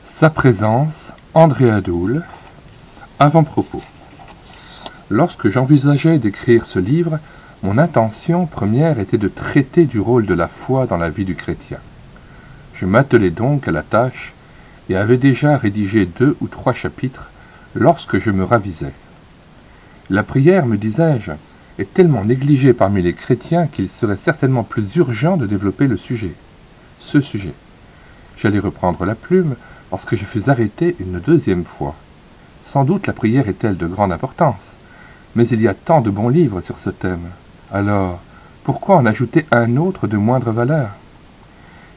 Sa présence, Andrea Doul, avant-propos. Lorsque j'envisageais d'écrire ce livre, mon intention première était de traiter du rôle de la foi dans la vie du chrétien. Je m'attelai donc à la tâche et avais déjà rédigé 2 ou 3 chapitres lorsque je me ravisai. La prière, me disais-je, est tellement négligée parmi les chrétiens qu'il serait certainement plus urgent de développer ce sujet. J'allais reprendre la plume lorsque je fus arrêté une 2e fois. Sans doute la prière est-elle de grande importance, mais il y a tant de bons livres sur ce thème. Alors, pourquoi en ajouter un autre de moindre valeur?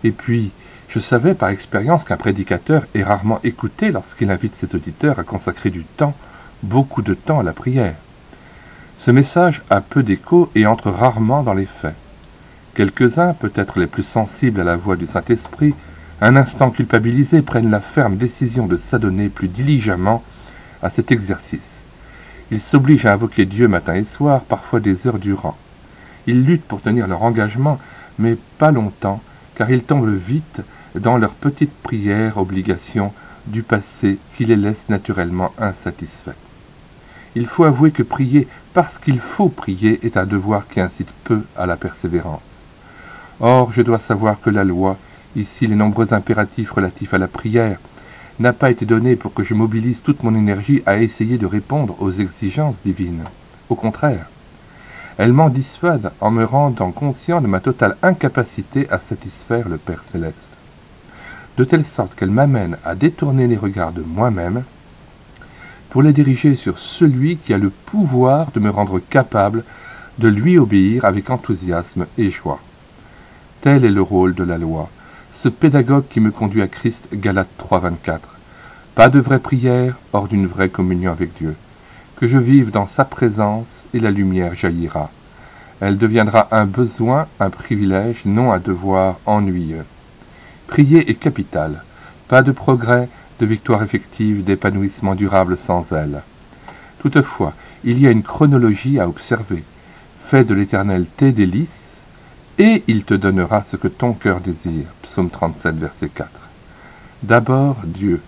Et puis, je savais par expérience qu'un prédicateur est rarement écouté lorsqu'il invite ses auditeurs à consacrer du temps, beaucoup de temps à la prière. Ce message a peu d'écho et entre rarement dans les faits. Quelques-uns, peut-être les plus sensibles à la voix du Saint-Esprit, un instant culpabilisés, prennent la ferme décision de s'adonner plus diligemment à cet exercice. Ils s'obligent à invoquer Dieu matin et soir, parfois des heures durant. Ils luttent pour tenir leur engagement, mais pas longtemps, car ils tombent vite dans leurs petites prières, obligations du passé qui les laissent naturellement insatisfaits. Il faut avouer que prier parce qu'il faut prier est un devoir qui incite peu à la persévérance. Or, je dois savoir que la loi, ici les nombreux impératifs relatifs à la prière, n'a pas été donnée pour que je mobilise toute mon énergie à essayer de répondre aux exigences divines. Au contraire, elle m'en dissuade en me rendant conscient de ma totale incapacité à satisfaire le Père Céleste. De telle sorte qu'elle m'amène à détourner les regards de moi-même pour les diriger sur celui qui a le pouvoir de me rendre capable de lui obéir avec enthousiasme et joie. Tel est le rôle de la loi, ce pédagogue qui me conduit à Christ, Galates 3,24. Pas de vraie prière hors d'une vraie communion avec Dieu. Que je vive dans sa présence et la lumière jaillira. Elle deviendra un besoin, un privilège, non un devoir ennuyeux. Prier est capital. Pas de progrès, de victoire effective, d'épanouissement durable sans elle. Toutefois, il y a une chronologie à observer. Fais de l'Éternel tes délices, et il te donnera ce que ton cœur désire. Psaume 37, verset 4. D'abord, Dieu.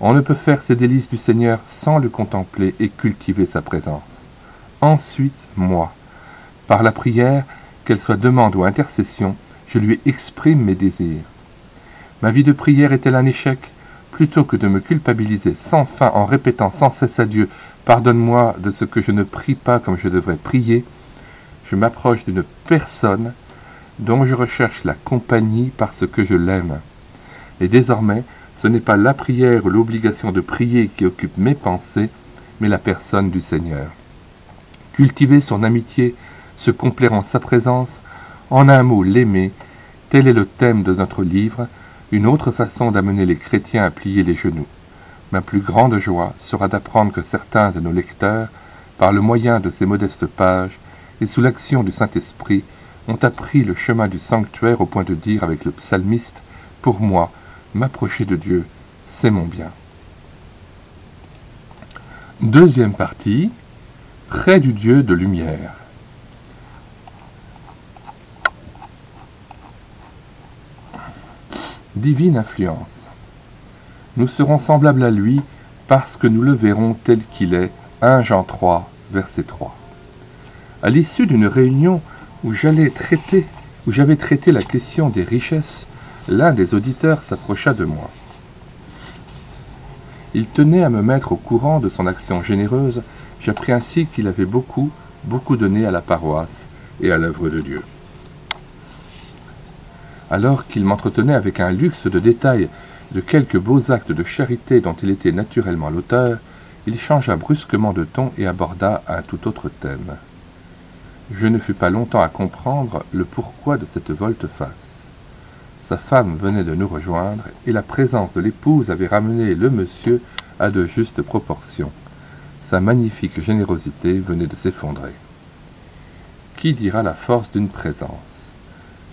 On ne peut faire ces délices du Seigneur sans le contempler et cultiver sa présence. Ensuite, moi. Par la prière, qu'elle soit demande ou intercession, je lui exprime mes désirs. Ma vie de prière est-elle un échec? Plutôt que de me culpabiliser sans fin en répétant sans cesse à Dieu « Pardonne-moi de ce que je ne prie pas comme je devrais prier », je m'approche d'une personne dont je recherche la compagnie parce que je l'aime. Et désormais, ce n'est pas la prière ou l'obligation de prier qui occupe mes pensées, mais la personne du Seigneur. Cultiver son amitié, se complaire en sa présence, en un mot l'aimer, tel est le thème de notre livre, une autre façon d'amener les chrétiens à plier les genoux. Ma plus grande joie sera d'apprendre que certains de nos lecteurs, par le moyen de ces modestes pages et sous l'action du Saint-Esprit, ont appris le chemin du sanctuaire au point de dire avec le psalmiste « Pour moi, m'approcher de Dieu, c'est mon bien ». Deuxième partie, près du Dieu de lumière. Divine influence. Nous serons semblables à lui parce que nous le verrons tel qu'il est. 1 Jean 3, verset 3. À l'issue d'une réunion où j'avais traité la question des richesses, l'un des auditeurs s'approcha de moi. Il tenait à me mettre au courant de son action généreuse. J'appris ainsi qu'il avait beaucoup donné à la paroisse et à l'œuvre de Dieu. Alors qu'il m'entretenait avec un luxe de détails de quelques beaux actes de charité dont il était naturellement l'auteur, il changea brusquement de ton et aborda un tout autre thème. Je ne fus pas longtemps à comprendre le pourquoi de cette volte-face. Sa femme venait de nous rejoindre et la présence de l'épouse avait ramené le monsieur à de justes proportions. Sa magnifique générosité venait de s'effondrer. Qui dira la force d'une présence?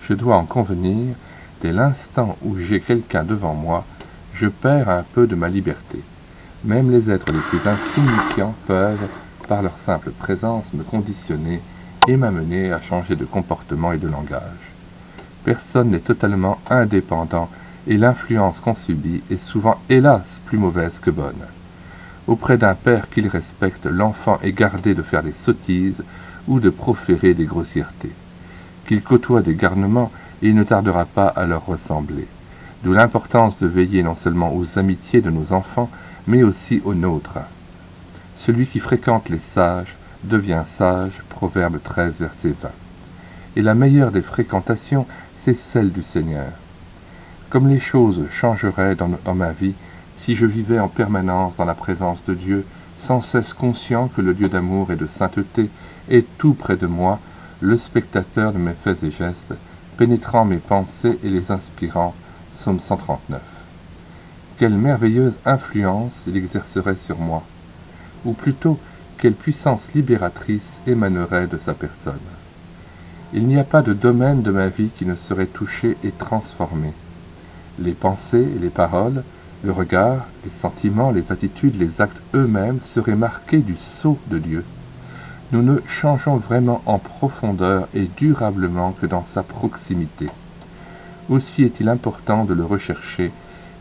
Je dois en convenir, dès l'instant où j'ai quelqu'un devant moi, je perds un peu de ma liberté. Même les êtres les plus insignifiants peuvent, par leur simple présence, me conditionner et m'amener à changer de comportement et de langage. Personne n'est totalement indépendant et l'influence qu'on subit est souvent, hélas, plus mauvaise que bonne. Auprès d'un père qu'il respecte, l'enfant est gardé de faire des sottises ou de proférer des grossièretés. Qu'il côtoie des garnements et il ne tardera pas à leur ressembler. D'où l'importance de veiller non seulement aux amitiés de nos enfants, mais aussi aux nôtres. Celui qui fréquente les sages devient sage, Proverbe 13, verset 20. Et la meilleure des fréquentations, c'est celle du Seigneur. Comme les choses changeraient dans ma vie si je vivais en permanence dans la présence de Dieu, sans cesse conscient que le Dieu d'amour et de sainteté est tout près de moi, le spectateur de mes faits et gestes, pénétrant mes pensées et les inspirant. Psaume 139. Quelle merveilleuse influence il exercerait sur moi, ou plutôt, quelle puissance libératrice émanerait de sa personne. Il n'y a pas de domaine de ma vie qui ne serait touché et transformé. Les pensées et les paroles, le regard, les sentiments, les attitudes, les actes eux-mêmes seraient marqués du sceau de Dieu. Nous ne changeons vraiment en profondeur et durablement que dans sa proximité. Aussi est-il important de le rechercher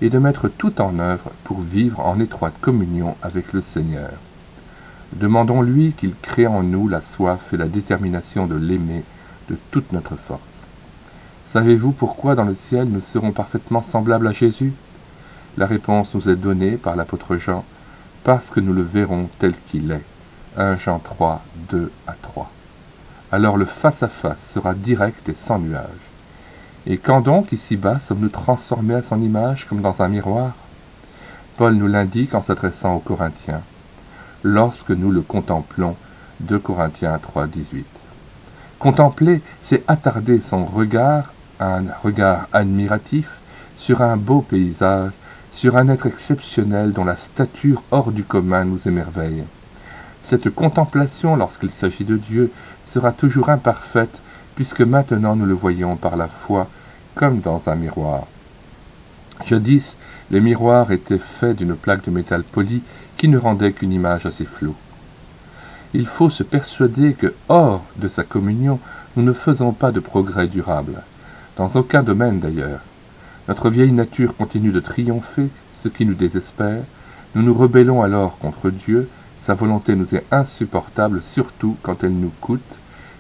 et de mettre tout en œuvre pour vivre en étroite communion avec le Seigneur. Demandons-lui qu'il crée en nous la soif et la détermination de l'aimer de toute notre force. Savez-vous pourquoi dans le ciel nous serons parfaitement semblables à Jésus? La réponse nous est donnée par l'apôtre Jean, parce que nous le verrons tel qu'il est. 1 Jean 3, 2 à 3. Alors le face-à-face sera direct et sans nuage. Et quand donc, ici-bas, sommes-nous transformés à son image comme dans un miroir? Paul nous l'indique en s'adressant aux Corinthiens. Lorsque nous le contemplons, 2 Corinthiens 3, 18. Contempler, c'est attarder son regard, un regard admiratif, sur un beau paysage, sur un être exceptionnel dont la stature hors du commun nous émerveille. Cette contemplation, lorsqu'il s'agit de Dieu, sera toujours imparfaite, puisque maintenant nous le voyons par la foi, comme dans un miroir. Jadis, les miroirs étaient faits d'une plaque de métal poli qui ne rendait qu'une image assez floue. Il faut se persuader que, hors de sa communion, nous ne faisons pas de progrès durable, dans aucun domaine d'ailleurs. Notre vieille nature continue de triompher, ce qui nous désespère. Nous nous rebellons alors contre Dieu, sa volonté nous est insupportable, surtout quand elle nous coûte,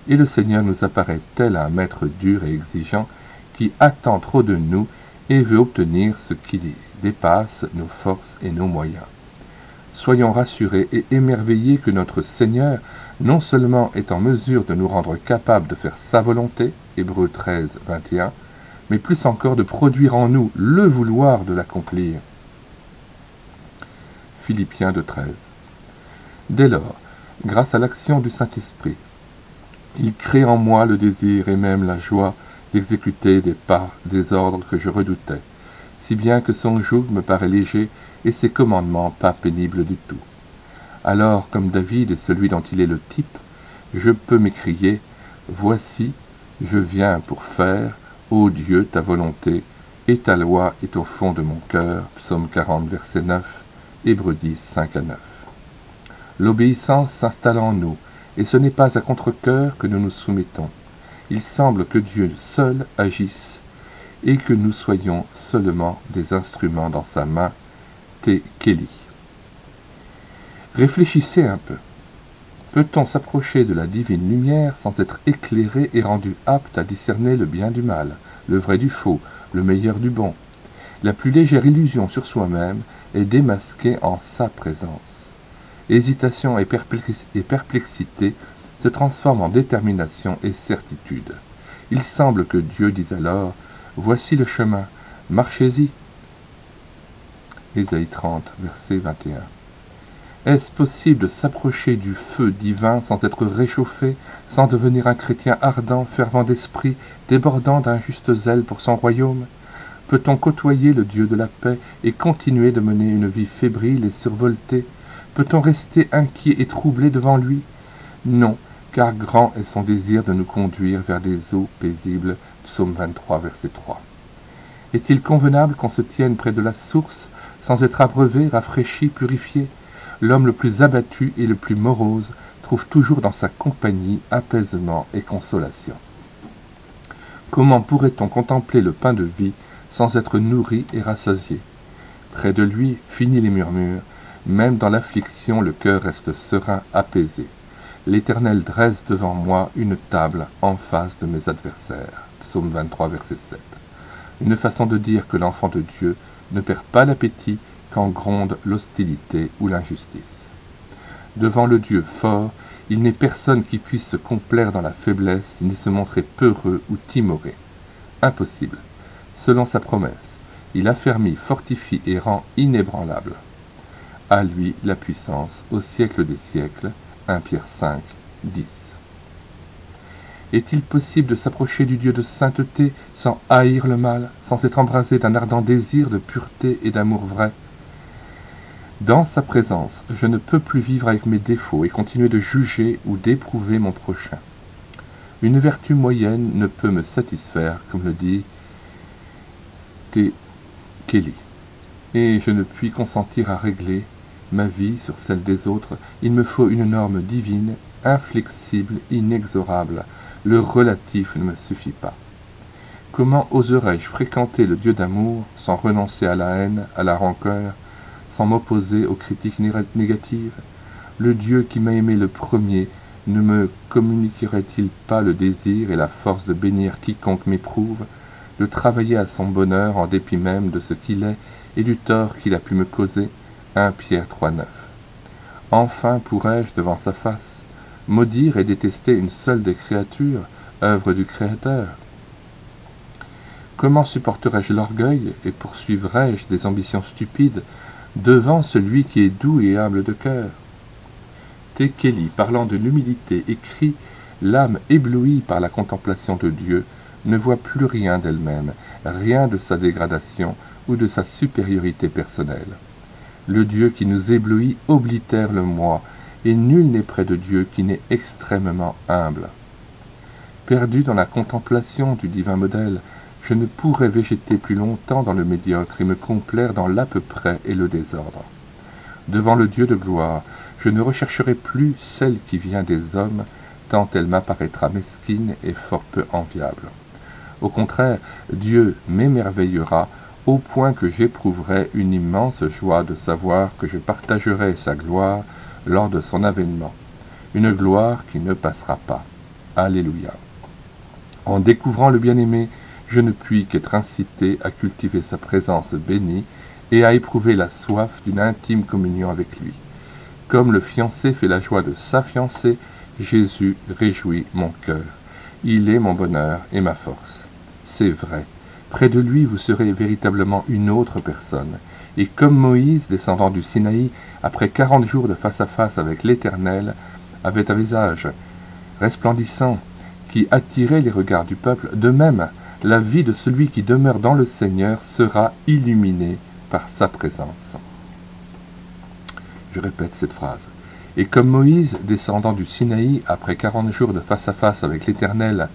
et le Seigneur nous apparaît tel un maître dur et exigeant qui attend trop de nous et veut obtenir ce qui dépasse nos forces et nos moyens. Soyons rassurés et émerveillés que notre Seigneur non seulement est en mesure de nous rendre capables de faire sa volonté, Hébreux 13, 21, mais plus encore de produire en nous le vouloir de l'accomplir. Philippiens 2, 13. Dès lors, grâce à l'action du Saint-Esprit, il crée en moi le désir et même la joie d'exécuter des ordres que je redoutais, si bien que son joug me paraît léger et ses commandements pas pénibles du tout. Alors, comme David est celui dont il est le type, je peux m'écrier « Voici, je viens pour faire, ô Dieu, ta volonté, et ta loi est au fond de mon cœur. » Psaume 40, verset 9, Hébreux 10, 5 à 9. L'obéissance s'installe en nous, et ce n'est pas à contre-cœur que nous nous soumettons. Il semble que Dieu seul agisse, et que nous soyons seulement des instruments dans sa main. T. Kelly. Réfléchissez un peu. Peut-on s'approcher de la divine lumière sans être éclairé et rendu apte à discerner le bien du mal, le vrai du faux, le meilleur du bon? La plus légère illusion sur soi-même est démasquée en sa présence. Hésitation et perplexité se transforment en détermination et certitude. Il semble que Dieu dise alors « Voici le chemin, marchez-y ». Ésaïe 30, verset 21. Est-ce possible de s'approcher du feu divin sans être réchauffé, sans devenir un chrétien ardent, fervent d'esprit, débordant d'un juste zèle pour son royaume? Peut-on côtoyer le Dieu de la paix et continuer de mener une vie fébrile et survoltée? Peut-on rester inquiet et troublé devant lui? Non, car grand est son désir de nous conduire vers des eaux paisibles. Psaume 23, verset 3. Est-il convenable qu'on se tienne près de la source, sans être abreuvé, rafraîchi, purifié? L'homme le plus abattu et le plus morose trouve toujours dans sa compagnie apaisement et consolation. Comment pourrait-on contempler le pain de vie sans être nourri et rassasié. Près de lui, finis les murmures, même dans l'affliction le cœur reste serein, apaisé. L'Éternel dresse devant moi une table en face de mes adversaires. Psaume 23, verset 7. Une façon de dire que l'enfant de Dieu ne perd pas l'appétit quand gronde l'hostilité ou l'injustice. Devant le Dieu fort, il n'est personne qui puisse se complaire dans la faiblesse ni se montrer peureux ou timoré. Impossible. Selon sa promesse, il affermit, fortifie et rend inébranlable. À lui la puissance au siècle des siècles. 1 Pierre 5, 10. Est-il possible de s'approcher du Dieu de sainteté sans haïr le mal, sans être embrasé d'un ardent désir de pureté et d'amour vrai? Dans sa présence, je ne peux plus vivre avec mes défauts et continuer de juger ou d'éprouver mon prochain. Une vertu moyenne ne peut me satisfaire, comme le dit T. Kelly, et je ne puis consentir à régler ma vie sur celle des autres. Il me faut une norme divine, inflexible, inexorable. Le relatif ne me suffit pas. Comment oserais-je fréquenter le Dieu d'amour sans renoncer à la haine, à la rancœur, sans m'opposer aux critiques négatives? Le Dieu qui m'a aimé le premier ne me communiquerait-il pas le désir et la force de bénir quiconque m'éprouve, de travailler à son bonheur en dépit même de ce qu'il est et du tort qu'il a pu me causer? 1 Pierre 3, 9. Enfin pourrais-je, devant sa face, maudire et détester une seule des créatures, œuvre du Créateur? Comment supporterais-je l'orgueil et poursuivrais-je des ambitions stupides devant celui qui est doux et humble de cœur? T. Kelly, parlant de l'humilité, écrit « L'âme éblouie par la contemplation de Dieu ne voit plus rien d'elle-même, rien de sa dégradation ou de sa supériorité personnelle. Le Dieu qui nous éblouit oblitère le moi, et nul n'est près de Dieu qui n'est extrêmement humble. Perdu dans la contemplation du divin modèle, je ne pourrais végéter plus longtemps dans le médiocre et me complaire dans l'à peu près et le désordre. Devant le Dieu de gloire, je ne rechercherai plus celle qui vient des hommes, tant elle m'apparaîtra mesquine et fort peu enviable. Au contraire, Dieu m'émerveillera au point que j'éprouverai une immense joie de savoir que je partagerai sa gloire lors de son avènement, une gloire qui ne passera pas. Alléluia. En découvrant le bien-aimé, je ne puis qu'être incité à cultiver sa présence bénie et à éprouver la soif d'une intime communion avec lui. Comme le fiancé fait la joie de sa fiancée, Jésus réjouit mon cœur. Il est mon bonheur et ma force. C'est vrai. Près de lui, vous serez véritablement une autre personne. Et comme Moïse, descendant du Sinaï, après 40 jours de face à face avec l'Éternel, avait un visage resplendissant qui attirait les regards du peuple, de même, la vie de celui qui demeure dans le Seigneur sera illuminée par sa présence. Je répète cette phrase. Et comme Moïse, descendant du Sinaï, après 40 jours de face à face avec l'Éternel,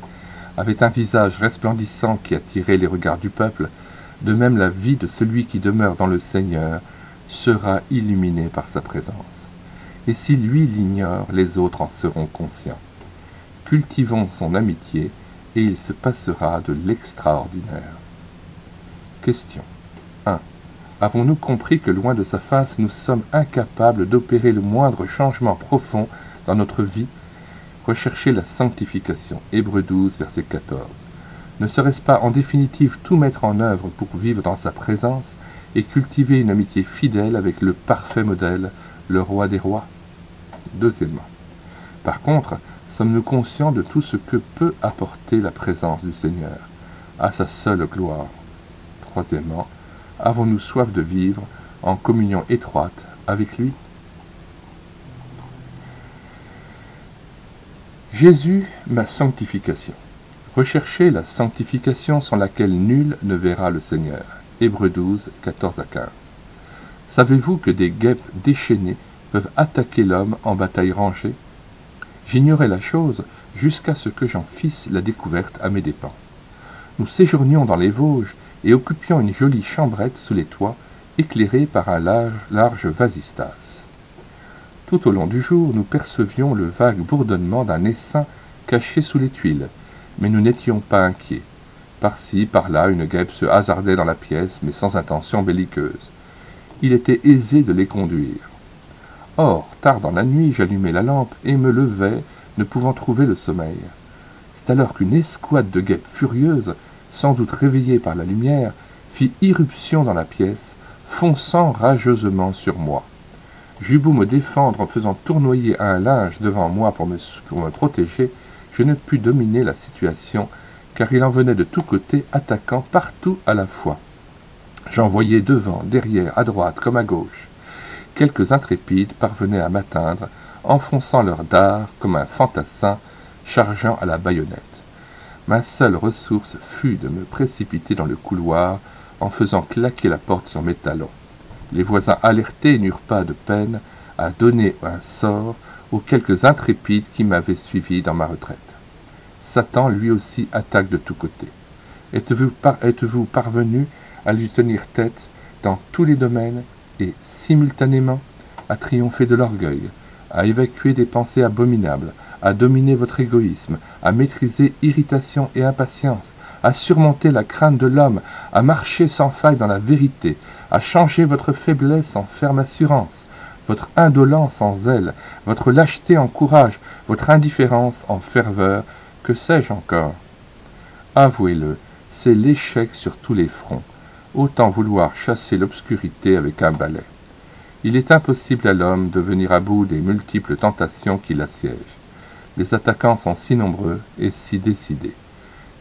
avait un visage resplendissant qui attirait les regards du peuple, de même la vie de celui qui demeure dans le Seigneur sera illuminée par sa présence. Et si lui l'ignore, les autres en seront conscients. Cultivons son amitié, et il se passera de l'extraordinaire. Question 1. Avons-nous compris que loin de sa face, nous sommes incapables d'opérer le moindre changement profond dans notre vie? Rechercher la sanctification. Hébreux 12, verset 14. Ne serait-ce pas en définitive tout mettre en œuvre pour vivre dans sa présence et cultiver une amitié fidèle avec le parfait modèle, le roi des rois? Deuxièmement. Par contre, sommes-nous conscients de tout ce que peut apporter la présence du Seigneur, à sa seule gloire? Troisièmement, avons-nous soif de vivre en communion étroite avec lui? Jésus, ma sanctification. Recherchez la sanctification sans laquelle nul ne verra le Seigneur. Hébreux 12, 14 à 15. Savez-vous que des guêpes déchaînées peuvent attaquer l'homme en bataille rangée? J'ignorais la chose jusqu'à ce que j'en fisse la découverte à mes dépens. Nous séjournions dans les Vosges et occupions une jolie chambrette sous les toits, éclairée par un large vasistas. Tout au long du jour, nous percevions le vague bourdonnement d'un essaim caché sous les tuiles, mais nous n'étions pas inquiets. Par-ci, par-là, une guêpe se hasardait dans la pièce, mais sans intention belliqueuse. Il était aisé de les conduire. Or, tard dans la nuit, j'allumai la lampe et me levai, ne pouvant trouver le sommeil. C'est alors qu'une escouade de guêpes furieuses, sans doute réveillée par la lumière, fit irruption dans la pièce, fonçant rageusement sur moi. J'eus beau me défendre en faisant tournoyer un linge devant moi pour me protéger, je ne pus dominer la situation, car il en venait de tous côtés, attaquant partout à la fois. J'en voyais devant, derrière, à droite comme à gauche. Quelques intrépides parvenaient à m'atteindre, enfonçant leurs dards comme un fantassin chargeant à la baïonnette. Ma seule ressource fut de me précipiter dans le couloir en faisant claquer la porte sur mes talons. Les voisins alertés n'eurent pas de peine à donner un sort aux quelques intrépides qui m'avaient suivi dans ma retraite. Satan lui aussi attaque de tous côtés. Êtes-vous parvenu à lui tenir tête dans tous les domaines et, simultanément, à triompher de l'orgueil, à évacuer des pensées abominables, à dominer votre égoïsme, à maîtriser irritation et impatience, à surmonter la crainte de l'homme, à marcher sans faille dans la vérité, à changer votre faiblesse en ferme assurance, votre indolence en zèle, votre lâcheté en courage, votre indifférence en ferveur, que sais-je encore? Avouez-le, c'est l'échec sur tous les fronts. Autant vouloir chasser l'obscurité avec un balai. Il est impossible à l'homme de venir à bout des multiples tentations qui l'assiègent. Les attaquants sont si nombreux et si décidés.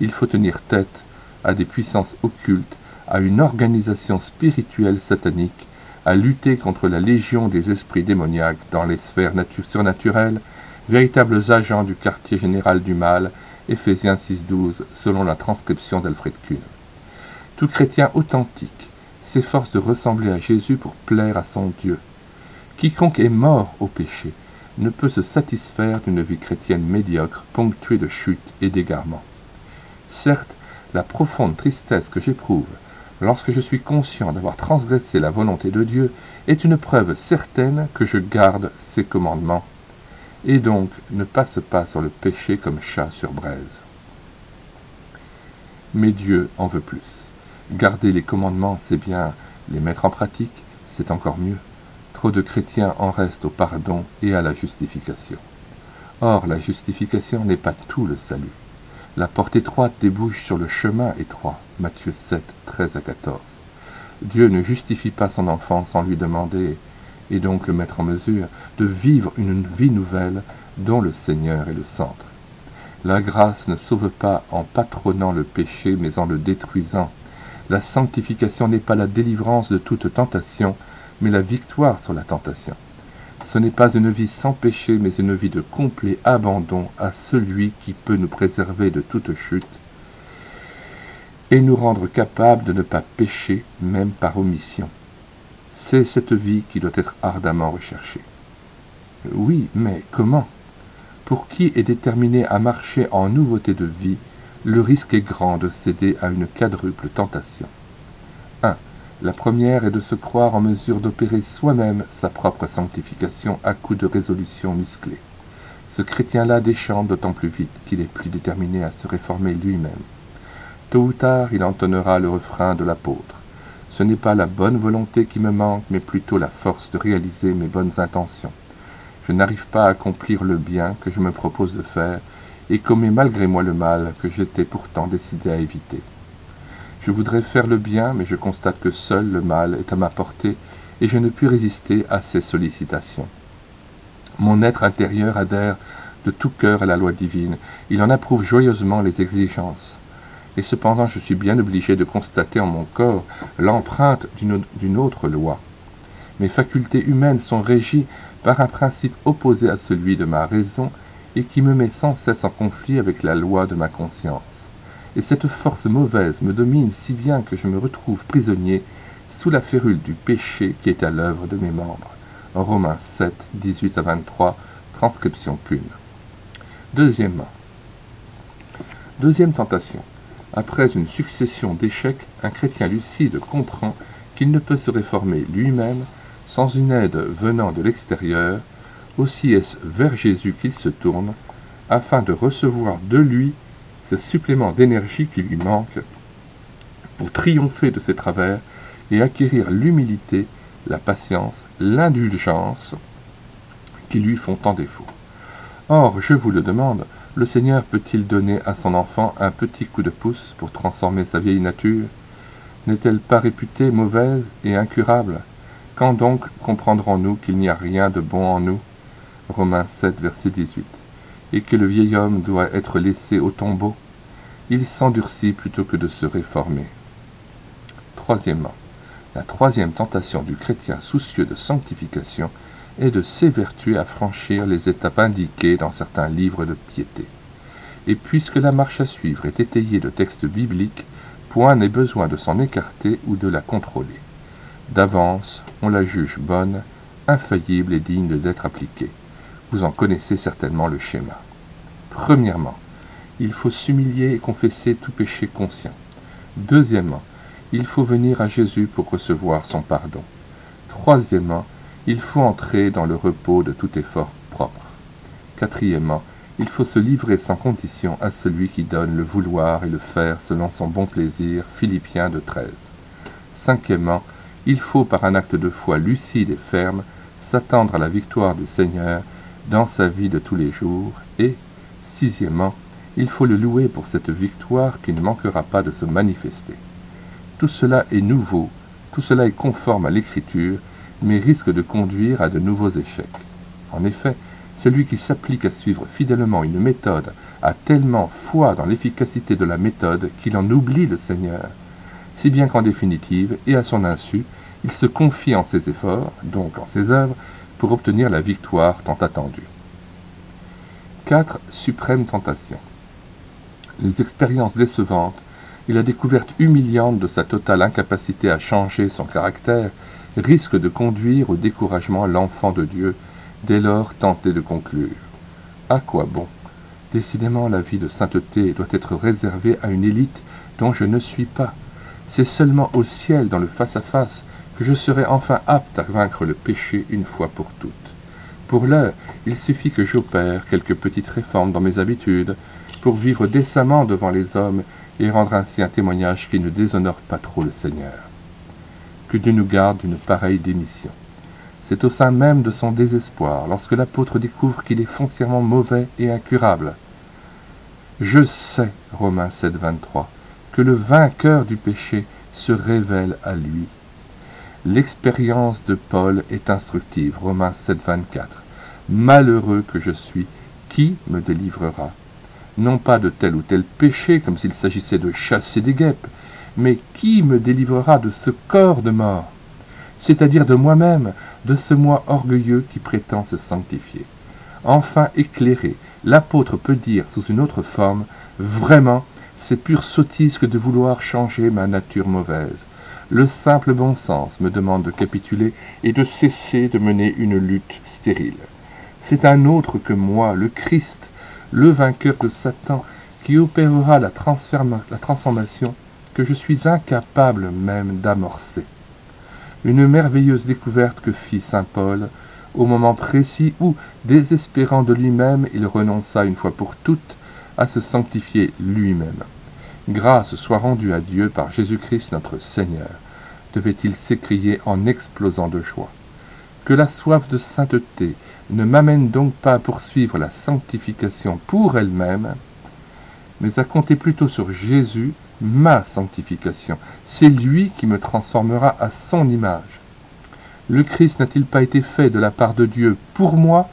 Il faut tenir tête à des puissances occultes, à une organisation spirituelle satanique, à lutter contre la légion des esprits démoniaques dans les sphères surnaturelles, véritables agents du quartier général du mal, Éphésiens 6,12, selon la transcription d'Alfred Kuhn. Tout chrétien authentique s'efforce de ressembler à Jésus pour plaire à son Dieu. Quiconque est mort au péché ne peut se satisfaire d'une vie chrétienne médiocre, ponctuée de chutes et d'égarements. Certes, la profonde tristesse que j'éprouve lorsque je suis conscient d'avoir transgressé la volonté de Dieu est une preuve certaine que je garde ses commandements, et donc ne passe pas sur le péché comme chat sur braise. Mais Dieu en veut plus. Garder les commandements, c'est bien, les mettre en pratique, c'est encore mieux. Trop de chrétiens en restent au pardon et à la justification. Or, la justification n'est pas tout le salut. La porte étroite débouche sur le chemin étroit, Matthieu 7, 13 à 14. Dieu ne justifie pas son enfant sans lui demander, et donc le mettre en mesure, de vivre une vie nouvelle dont le Seigneur est le centre. La grâce ne sauve pas en patronnant le péché, mais en le détruisant. La sanctification n'est pas la délivrance de toute tentation, mais la victoire sur la tentation. Ce n'est pas une vie sans péché, mais une vie de complet abandon à celui qui peut nous préserver de toute chute et nous rendre capables de ne pas pécher, même par omission. C'est cette vie qui doit être ardemment recherchée. Oui, mais comment? Pour qui est déterminé à marcher en nouveauté de vie, le risque est grand de céder à une quadruple tentation. 1. La première est de se croire en mesure d'opérer soi-même sa propre sanctification à coups de résolutions musclées. Ce chrétien-là déchante d'autant plus vite qu'il est plus déterminé à se réformer lui-même. Tôt ou tard, il entonnera le refrain de l'apôtre. Ce n'est pas la bonne volonté qui me manque, mais plutôt la force de réaliser mes bonnes intentions. Je n'arrive pas à accomplir le bien que je me propose de faire et commets malgré moi le mal que j'étais pourtant décidé à éviter. Je voudrais faire le bien, mais je constate que seul le mal est à ma portée et je ne puis résister à ses sollicitations. Mon être intérieur adhère de tout cœur à la loi divine, il en approuve joyeusement les exigences. Et cependant je suis bien obligé de constater en mon corps l'empreinte d'une autre loi. Mes facultés humaines sont régies par un principe opposé à celui de ma raison et qui me met sans cesse en conflit avec la loi de ma conscience. Et cette force mauvaise me domine si bien que je me retrouve prisonnier sous la férule du péché qui est à l'œuvre de mes membres. Romains 7, 18 à 23, transcription Kuhn. Deuxième tentation. Après une succession d'échecs, un chrétien lucide comprend qu'il ne peut se réformer lui-même sans une aide venant de l'extérieur, aussi est-ce vers Jésus qu'il se tourne, afin de recevoir de lui ce supplément d'énergie qui lui manque pour triompher de ses travers et acquérir l'humilité, la patience, l'indulgence qui lui font tant défaut. Or, je vous le demande, le Seigneur peut-il donner à son enfant un petit coup de pouce pour transformer sa vieille nature? N'est-elle pas réputée mauvaise et incurable? Quand donc comprendrons-nous qu'il n'y a rien de bon en nous? Romains 7, verset 18. Et que le vieil homme doit être laissé au tombeau? Il s'endurcit plutôt que de se réformer. Troisièmement, la troisième tentation du chrétien soucieux de sanctification est de s'évertuer à franchir les étapes indiquées dans certains livres de piété. Et puisque la marche à suivre est étayée de textes bibliques, point n'est besoin de s'en écarter ou de la contrôler. D'avance, on la juge bonne, infaillible et digne d'être appliquée. Vous en connaissez certainement le schéma. Premièrement, il faut s'humilier et confesser tout péché conscient. Deuxièmement, il faut venir à Jésus pour recevoir son pardon. Troisièmement, il faut entrer dans le repos de tout effort propre. Quatrièmement, il faut se livrer sans condition à celui qui donne le vouloir et le faire selon son bon plaisir. Philippiens 2,13. Cinquièmement, il faut par un acte de foi lucide et ferme s'attendre à la victoire du Seigneur dans sa vie de tous les jours. Et, sixièmement, il faut le louer pour cette victoire qui ne manquera pas de se manifester. Tout cela est nouveau, tout cela est conforme à l'Écriture, mais risque de conduire à de nouveaux échecs. En effet, celui qui s'applique à suivre fidèlement une méthode a tellement foi dans l'efficacité de la méthode qu'il en oublie le Seigneur, si bien qu'en définitive, et à son insu, il se confie en ses efforts, donc en ses œuvres, pour obtenir la victoire tant attendue. 4. Suprême tentation. Les expériences décevantes et la découverte humiliante de sa totale incapacité à changer son caractère risquent de conduire au découragement l'enfant de Dieu, dès lors tenté de conclure. À quoi bon? Décidément, la vie de sainteté doit être réservée à une élite dont je ne suis pas. C'est seulement au ciel, dans le face-à-face, que je serai enfin apte à vaincre le péché une fois pour toutes. Pour l'heure, il suffit que j'opère quelques petites réformes dans mes habitudes pour vivre décemment devant les hommes et rendre ainsi un témoignage qui ne déshonore pas trop le Seigneur. Que Dieu nous garde d'une pareille démission. C'est au sein même de son désespoir, lorsque l'apôtre découvre qu'il est foncièrement mauvais et incurable. Je sais, Romains 7, 23, que le vainqueur du péché se révèle à lui. L'expérience de Paul est instructive, Romains 7, 24. Malheureux que je suis, qui me délivrera? Non pas de tel ou tel péché, comme s'il s'agissait de chasser des guêpes, mais qui me délivrera de ce corps de mort, c'est-à-dire de moi-même, de ce moi orgueilleux qui prétend se sanctifier. Enfin éclairé, l'apôtre peut dire sous une autre forme, vraiment, c'est pure sottise que de vouloir changer ma nature mauvaise. Le simple bon sens me demande de capituler et de cesser de mener une lutte stérile. C'est un autre que moi, le Christ, le vainqueur de Satan, qui opérera la transformation que je suis incapable même d'amorcer. Une merveilleuse découverte que fit saint Paul au moment précis où, désespérant de lui-même, il renonça une fois pour toutes à se sanctifier lui-même. Grâce soit rendue à Dieu par Jésus-Christ notre Seigneur, devait-il s'écrier en explosant de joie. Que la soif de sainteté ne m'amène donc pas à poursuivre la sanctification pour elle-même, mais à compter plutôt sur Jésus, ma sanctification. C'est lui qui me transformera à son image. Le Christ n'a-t-il pas été fait de la part de Dieu pour moi,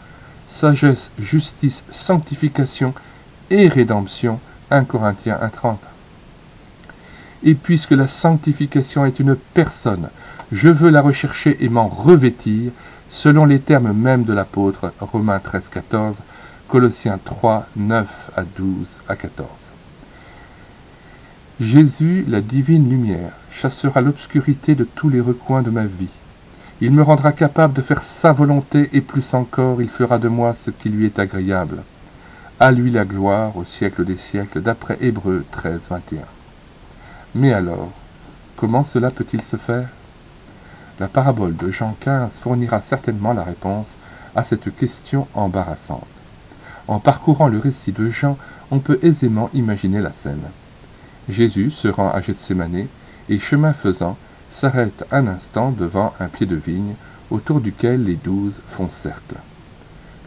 sagesse, justice, sanctification et rédemption, 1 Corinthiens 1,30. Et puisque la sanctification est une personne, je veux la rechercher et m'en revêtir, selon les termes mêmes de l'apôtre, Romains 13, 14, Colossiens 3, 9 à 12 à 14. Jésus, la divine lumière, chassera l'obscurité de tous les recoins de ma vie. Il me rendra capable de faire sa volonté et plus encore, il fera de moi ce qui lui est agréable. À lui la gloire au siècle des siècles, d'après Hébreux 13, 21. Mais alors, comment cela peut-il se faire? La parabole de Jean 15 fournira certainement la réponse à cette question embarrassante. En parcourant le récit de Jean, on peut aisément imaginer la scène. Jésus se rend à Gethsémanée et, chemin faisant, s'arrête un instant devant un pied de vigne autour duquel les 12 font cercle.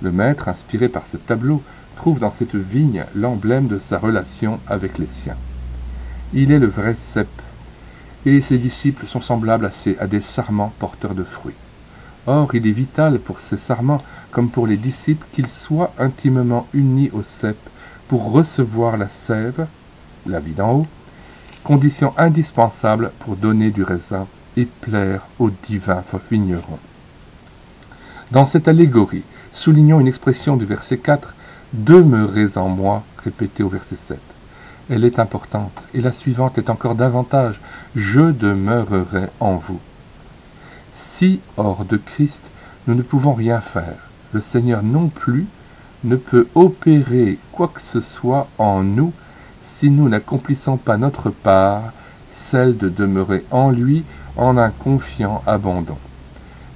Le maître, inspiré par ce tableau, trouve dans cette vigne l'emblème de sa relation avec les siens. Il est le vrai cep, et ses disciples sont semblables à des sarments porteurs de fruits. Or, il est vital pour ces sarments, comme pour les disciples, qu'ils soient intimement unis au cep pour recevoir la sève, la vie d'en haut, condition indispensable pour donner du raisin et plaire au divin vigneron. Dans cette allégorie, soulignons une expression du verset 4, « Demeurez en moi », répétée au verset 7. Elle est importante, et la suivante est encore davantage, « Je demeurerai en vous ». Si, hors de Christ, nous ne pouvons rien faire, le Seigneur non plus ne peut opérer quoi que ce soit en nous si nous n'accomplissons pas notre part, celle de demeurer en lui en un confiant abandon.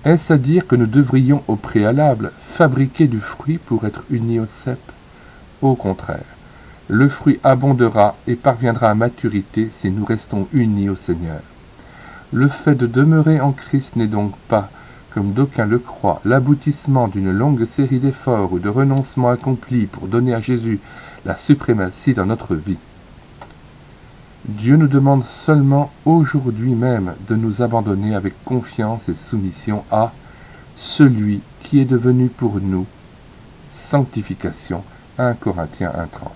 Est-ce à dire que nous devrions au préalable fabriquer du fruit pour être unis au cep? Au contraire, le fruit abondera et parviendra à maturité si nous restons unis au Seigneur. Le fait de demeurer en Christ n'est donc pas, comme d'aucuns le croient, l'aboutissement d'une longue série d'efforts ou de renoncements accomplis pour donner à Jésus la suprématie dans notre vie. Dieu nous demande seulement aujourd'hui même de nous abandonner avec confiance et soumission à celui qui est devenu pour nous sanctification. 1 Corinthiens 1,30.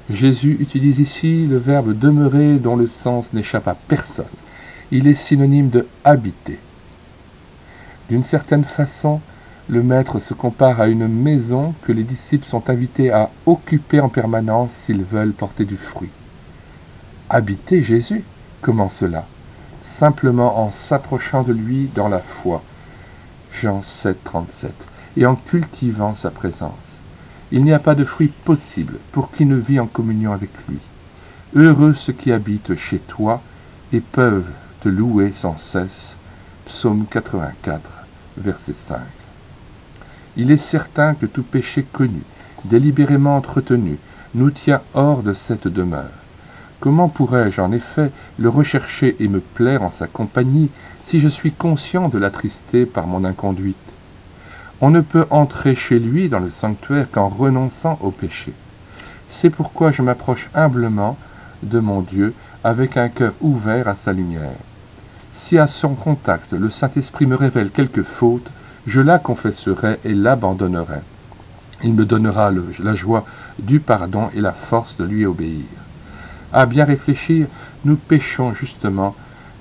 Jésus utilise ici le verbe demeurer dont le sens n'échappe à personne. Il est synonyme de habiter. D'une certaine façon, le Maître se compare à une maison que les disciples sont invités à occuper en permanence s'ils veulent porter du fruit. Habiter Jésus? Comment cela? Simplement en s'approchant de lui dans la foi. Jean 7, 37. Et en cultivant sa présence. Il n'y a pas de fruit possible pour qui ne vit en communion avec lui. Heureux ceux qui habitent chez toi et peuvent te louer sans cesse. Psaume 84, verset 5. Il est certain que tout péché connu, délibérément entretenu, nous tient hors de cette demeure. Comment pourrais-je en effet le rechercher et me plaire en sa compagnie si je suis conscient de l'attrister par mon inconduite? On ne peut entrer chez lui dans le sanctuaire qu'en renonçant au péché. C'est pourquoi je m'approche humblement de mon Dieu avec un cœur ouvert à sa lumière. Si à son contact le Saint-Esprit me révèle quelque faute, je la confesserai et l'abandonnerai. Il me donnera la joie du pardon et la force de lui obéir. À bien réfléchir, nous péchons justement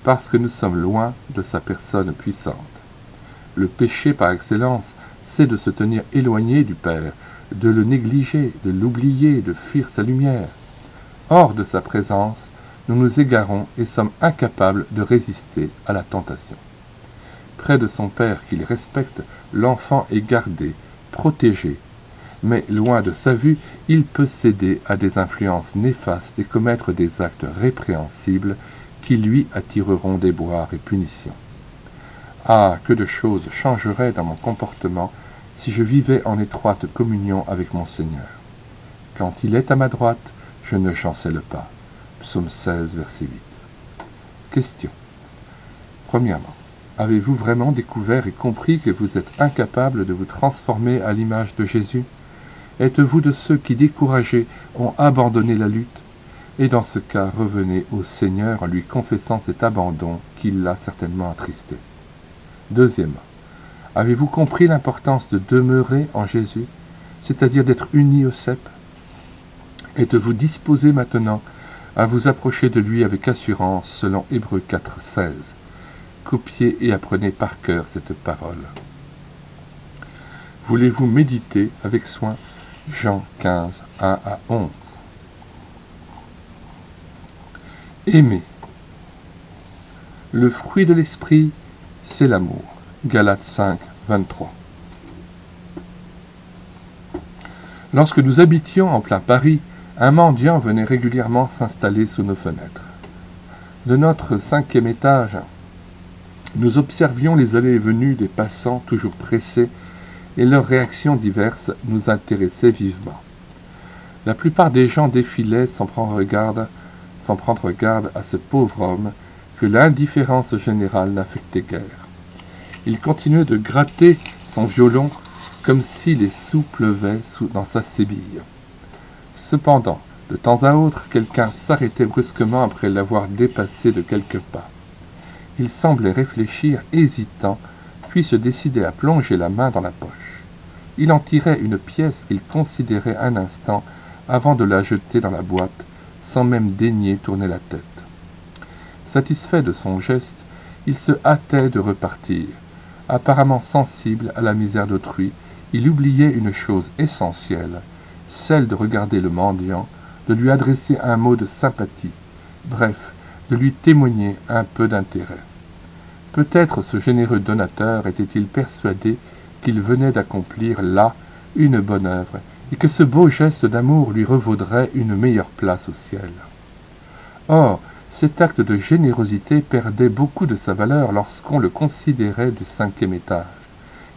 parce que nous sommes loin de sa personne puissante. Le péché par excellence, c'est de se tenir éloigné du Père, de le négliger, de l'oublier, de fuir sa lumière. Hors de sa présence, nous nous égarons et sommes incapables de résister à la tentation. Près de son Père qu'il respecte, l'enfant est gardé, protégé, mais loin de sa vue, il peut céder à des influences néfastes et commettre des actes répréhensibles qui lui attireront déboires et punitions. Ah, que de choses changeraient dans mon comportement si je vivais en étroite communion avec mon Seigneur. Quand il est à ma droite, je ne chancelle pas. Psaume 16, verset 8. Question. Premièrement, avez-vous vraiment découvert et compris que vous êtes incapable de vous transformer à l'image de Jésus? Êtes-vous de ceux qui, découragés, ont abandonné la lutte? Et dans ce cas, revenez au Seigneur en lui confessant cet abandon qui l'a certainement attristé. Deuxièmement, avez-vous compris l'importance de demeurer en Jésus, c'est-à-dire d'être unis au cep? Êtes-vous disposé maintenant à vous approcher de lui avec assurance selon Hébreux 4, 16? Copiez et apprenez par cœur cette parole. Voulez-vous méditer avec soin Jean 15, 1 à 11? Aimer. Le fruit de l'esprit, c'est l'amour. Galates 5, 23. Lorsque nous habitions en plein Paris, un mendiant venait régulièrement s'installer sous nos fenêtres. De notre 5e étage, nous observions les allées et venues des passants toujours pressés et leurs réactions diverses nous intéressaient vivement. La plupart des gens défilaient sans prendre garde à ce pauvre homme que l'indifférence générale n'affectait guère. Il continuait de gratter son violon comme si les sous pleuvaient dans sa sébille. Cependant, de temps à autre, quelqu'un s'arrêtait brusquement après l'avoir dépassé de quelques pas. Il semblait réfléchir, hésitant, puis se décidait à plonger la main dans la poche. Il en tirait une pièce qu'il considérait un instant avant de la jeter dans la boîte, sans même daigner tourner la tête. Satisfait de son geste, il se hâtait de repartir. Apparemment sensible à la misère d'autrui, il oubliait une chose essentielle, celle de regarder le mendiant, de lui adresser un mot de sympathie, bref, de lui témoigner un peu d'intérêt. Peut-être ce généreux donateur était-il persuadé qu'il venait d'accomplir là une bonne œuvre, et que ce beau geste d'amour lui revaudrait une meilleure place au ciel. Or, cet acte de générosité perdait beaucoup de sa valeur lorsqu'on le considérait du 5e étage.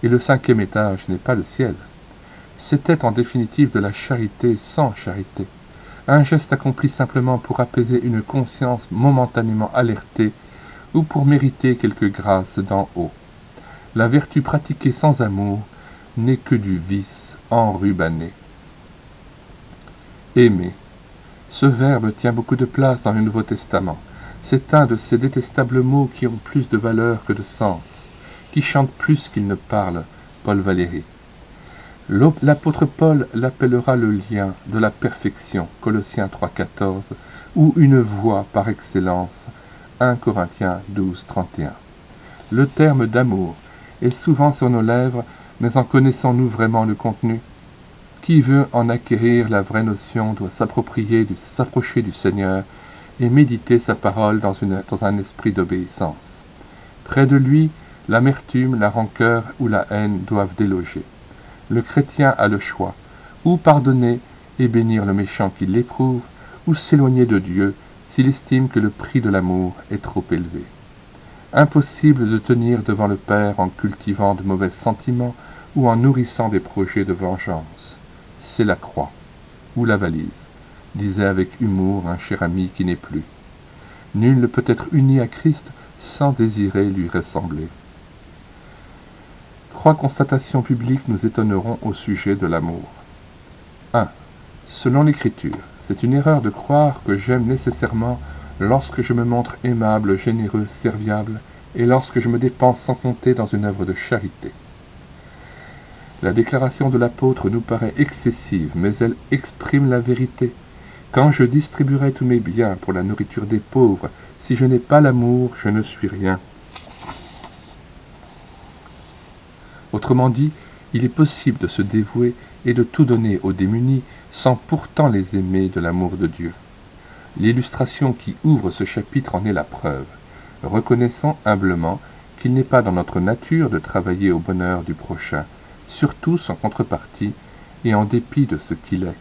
Et le 5e étage n'est pas le ciel. C'était en définitive de la charité sans charité, un geste accompli simplement pour apaiser une conscience momentanément alertée ou pour mériter quelque grâce d'en haut. La vertu pratiquée sans amour n'est que du vice enrubanné. Aimer. Ce verbe tient beaucoup de place dans le Nouveau Testament. C'est un de ces détestables mots qui ont plus de valeur que de sens, qui chantent plus qu'ils ne parlent, Paul Valéry. L'apôtre Paul l'appellera le lien de la perfection, Colossiens 3,14, ou une voie par excellence, 1 Corinthiens 12,31. Le terme d'amour est souvent sur nos lèvres, mais en connaissons-nous vraiment le contenu? Qui veut en acquérir la vraie notion doit s'approcher du Seigneur et méditer sa parole dans un esprit d'obéissance. Près de lui, l'amertume, la rancœur ou la haine doivent déloger. Le chrétien a le choix, ou pardonner et bénir le méchant qui l'éprouve, ou s'éloigner de Dieu s'il estime que le prix de l'amour est trop élevé. Impossible de tenir devant le Père en cultivant de mauvais sentiments ou en nourrissant des projets de vengeance. C'est la croix, ou la valise, disait avec humour un cher ami qui n'est plus. Nul ne peut être uni à Christ sans désirer lui ressembler. 3 constatations bibliques nous étonneront au sujet de l'amour. 1. Selon l'Écriture, c'est une erreur de croire que j'aime nécessairement lorsque je me montre aimable, généreux, serviable, et lorsque je me dépense sans compter dans une œuvre de charité. La déclaration de l'apôtre nous paraît excessive, mais elle exprime la vérité. Quand je distribuerai tous mes biens pour la nourriture des pauvres, si je n'ai pas l'amour, je ne suis rien. Autrement dit, il est possible de se dévouer et de tout donner aux démunis sans pourtant les aimer de l'amour de Dieu. L'illustration qui ouvre ce chapitre en est la preuve. Reconnaissons humblement qu'il n'est pas dans notre nature de travailler au bonheur du prochain, surtout sans contrepartie et en dépit de ce qu'il est.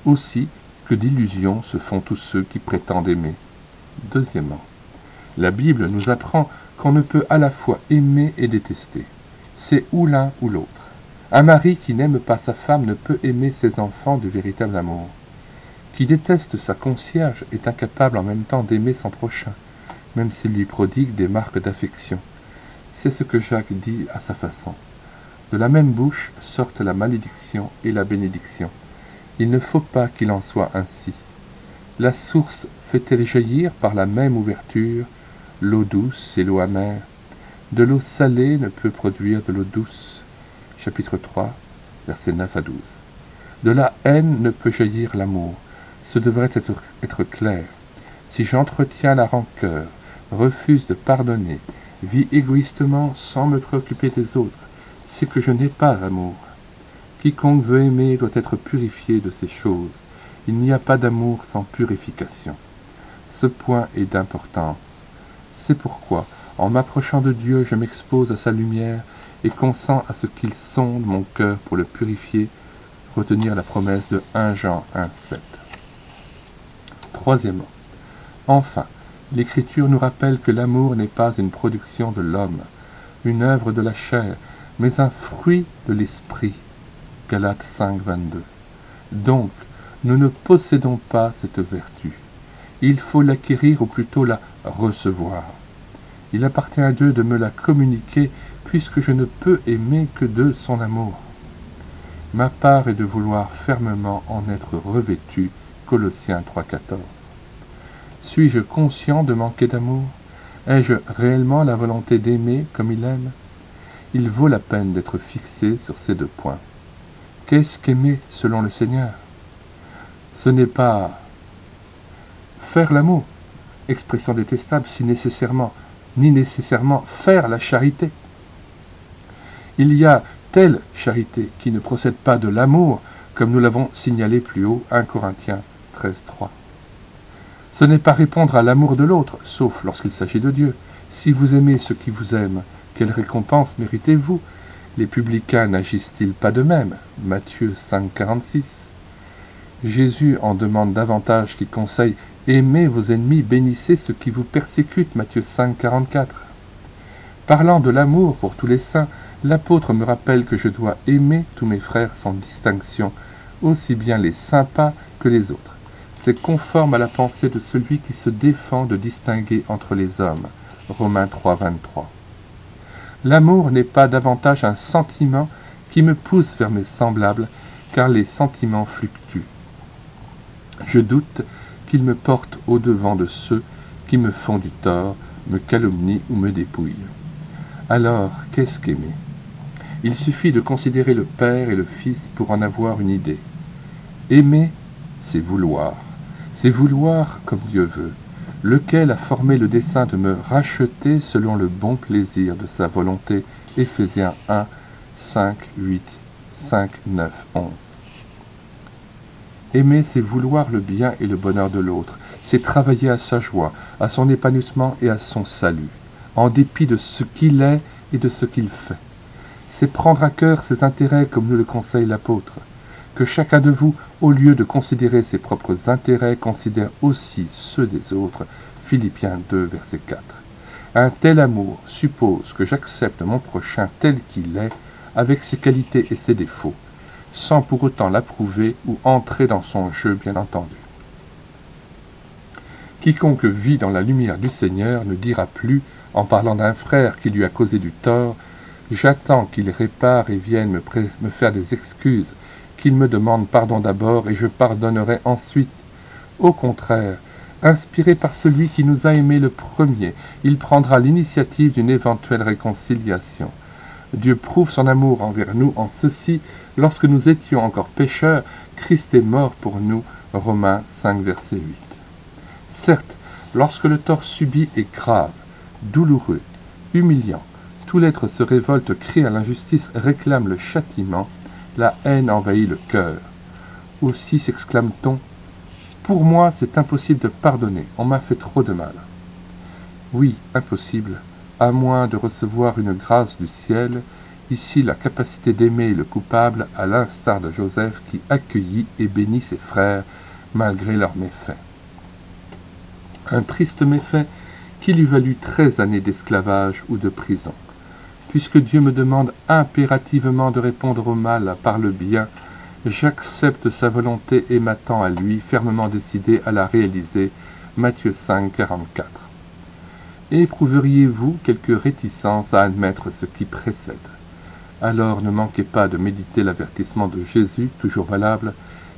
Aussi que d'illusions se font tous ceux qui prétendent aimer. Deuxièmement, la Bible nous apprend qu'on ne peut à la fois aimer et détester. C'est ou l'un ou l'autre. Un mari qui n'aime pas sa femme ne peut aimer ses enfants de véritable amour. Qui déteste sa concierge est incapable en même temps d'aimer son prochain, même s'il lui prodigue des marques d'affection. C'est ce que Jacques dit à sa façon. De la même bouche sortent la malédiction et la bénédiction. Il ne faut pas qu'il en soit ainsi. La source fait-elle jaillir par la même ouverture l'eau douce et l'eau amère? De l'eau salée ne peut produire de l'eau douce. Chapitre 3, versets 9 à 12. De la haine ne peut jaillir l'amour. Ce devrait être clair. Si j'entretiens la rancœur, refuse de pardonner, vis égoïstement sans me préoccuper des autres, c'est que je n'ai pas l'amour. Quiconque veut aimer doit être purifié de ces choses. Il n'y a pas d'amour sans purification. Ce point est d'importance. C'est pourquoi, en m'approchant de Dieu, je m'expose à sa lumière et consens à ce qu'il sonde mon cœur pour le purifier, retenir la promesse de 1 Jean 1,7. Troisièmement, enfin, l'Écriture nous rappelle que l'amour n'est pas une production de l'homme, une œuvre de la chair, mais un fruit de l'esprit. Galates 5, 22. Donc, nous ne possédons pas cette vertu. Il faut l'acquérir ou plutôt la recevoir. Il appartient à Dieu de me la communiquer puisque je ne peux aimer que de son amour. Ma part est de vouloir fermement en être revêtu. Colossiens 3,14. Suis-je conscient de manquer d'amour? Ai-je réellement la volonté d'aimer comme il aime? Il vaut la peine d'être fixé sur ces deux points. Qu'est-ce qu'aimer selon le Seigneur? Ce n'est pas faire l'amour, expression détestable si nécessairement, ni nécessairement faire la charité. Il y a telle charité qui ne procède pas de l'amour, comme nous l'avons signalé plus haut, 1 Corinthiens 13, 3. Ce n'est pas répondre à l'amour de l'autre, sauf lorsqu'il s'agit de Dieu. Si vous aimez ceux qui vous aiment, quelle récompense méritez-vous? Les publicains n'agissent-ils pas de même? Matthieu 5, 46. Jésus en demande davantage qui conseille « Aimez vos ennemis, bénissez ceux qui vous persécutent » Matthieu 5, 44. Parlant de l'amour pour tous les saints, l'apôtre me rappelle que je dois aimer tous mes frères sans distinction, aussi bien les sympas que les autres. C'est conforme à la pensée de celui qui se défend de distinguer entre les hommes. Romains 3, 23. L'amour n'est pas davantage un sentiment qui me pousse vers mes semblables, car les sentiments fluctuent. Je doute qu'ils me portent au-devant de ceux qui me font du tort, me calomnient ou me dépouillent. Alors, qu'est-ce qu'aimer? Il suffit de considérer le Père et le Fils pour en avoir une idée. Aimer, c'est vouloir. C'est vouloir comme Dieu veut, lequel a formé le dessein de me racheter selon le bon plaisir de sa volonté. Éphésiens 1, 5, 8, 5, 9, 11. Aimer, c'est vouloir le bien et le bonheur de l'autre. C'est travailler à sa joie, à son épanouissement et à son salut, en dépit de ce qu'il est et de ce qu'il fait. C'est prendre à cœur ses intérêts comme nous le conseille l'apôtre. Que chacun de vous, au lieu de considérer ses propres intérêts, considère aussi ceux des autres. Philippiens 2, verset 4. Un tel amour suppose que j'accepte mon prochain tel qu'il est, avec ses qualités et ses défauts, sans pour autant l'approuver ou entrer dans son jeu, bien entendu. Quiconque vit dans la lumière du Seigneur ne dira plus, en parlant d'un frère qui lui a causé du tort, « J'attends qu'il répare et vienne me faire des excuses, qu'il me demande pardon d'abord et je pardonnerai ensuite. » Au contraire, inspiré par celui qui nous a aimés le premier, il prendra l'initiative d'une éventuelle réconciliation. Dieu prouve son amour envers nous en ceci, lorsque nous étions encore pécheurs, Christ est mort pour nous. Romains 5, verset 8. Certes, lorsque le tort subi est grave, douloureux, humiliant, tout l'être se révolte, crie à l'injustice, réclame le châtiment, la haine envahit le cœur. Aussi s'exclame-t-on, « Pour moi, c'est impossible de pardonner, on m'a fait trop de mal. » Oui, impossible, à moins de recevoir une grâce du ciel, ici la capacité d'aimer le coupable à l'instar de Joseph qui accueillit et bénit ses frères malgré leurs méfaits. Un triste méfait qui lui valut 13 années d'esclavage ou de prison. Puisque Dieu me demande impérativement de répondre au mal par le bien, j'accepte sa volonté et m'attends à lui, fermement décidé à la réaliser. Matthieu 5, 44. Éprouveriez-vous quelque réticence à admettre ce qui précède? Alors ne manquez pas de méditer l'avertissement de Jésus, toujours valable.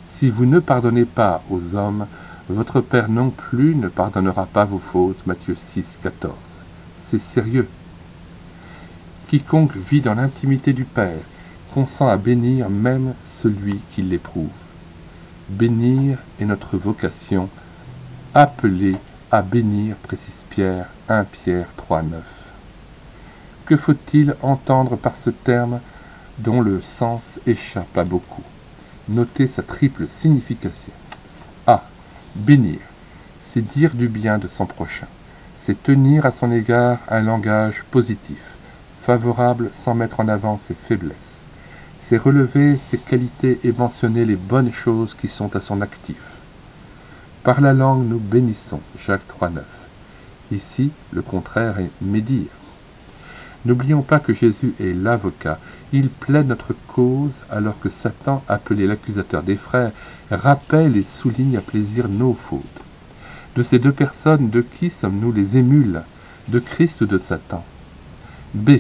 Si vous ne pardonnez pas aux hommes, votre Père non plus ne pardonnera pas vos fautes. Matthieu 6, 14. C'est sérieux. Quiconque vit dans l'intimité du Père consent à bénir même celui qui l'éprouve. Bénir est notre vocation, appelée à bénir, précise Pierre, 1 Pierre 3, 9. Que faut-il entendre par ce terme dont le sens échappe à beaucoup? Notez sa triple signification. A. Bénir, c'est dire du bien de son prochain. C'est tenir à son égard un langage positif, favorable sans mettre en avant ses faiblesses. C'est relever ses qualités et mentionner les bonnes choses qui sont à son actif. Par la langue, nous bénissons. Jacques 3, 9. Ici, le contraire est médire. N'oublions pas que Jésus est l'avocat. Il plaide notre cause alors que Satan, appelé l'accusateur des frères, rappelle et souligne à plaisir nos fautes. De ces deux personnes, de qui sommes-nous les émules? De Christ ou de Satan? B.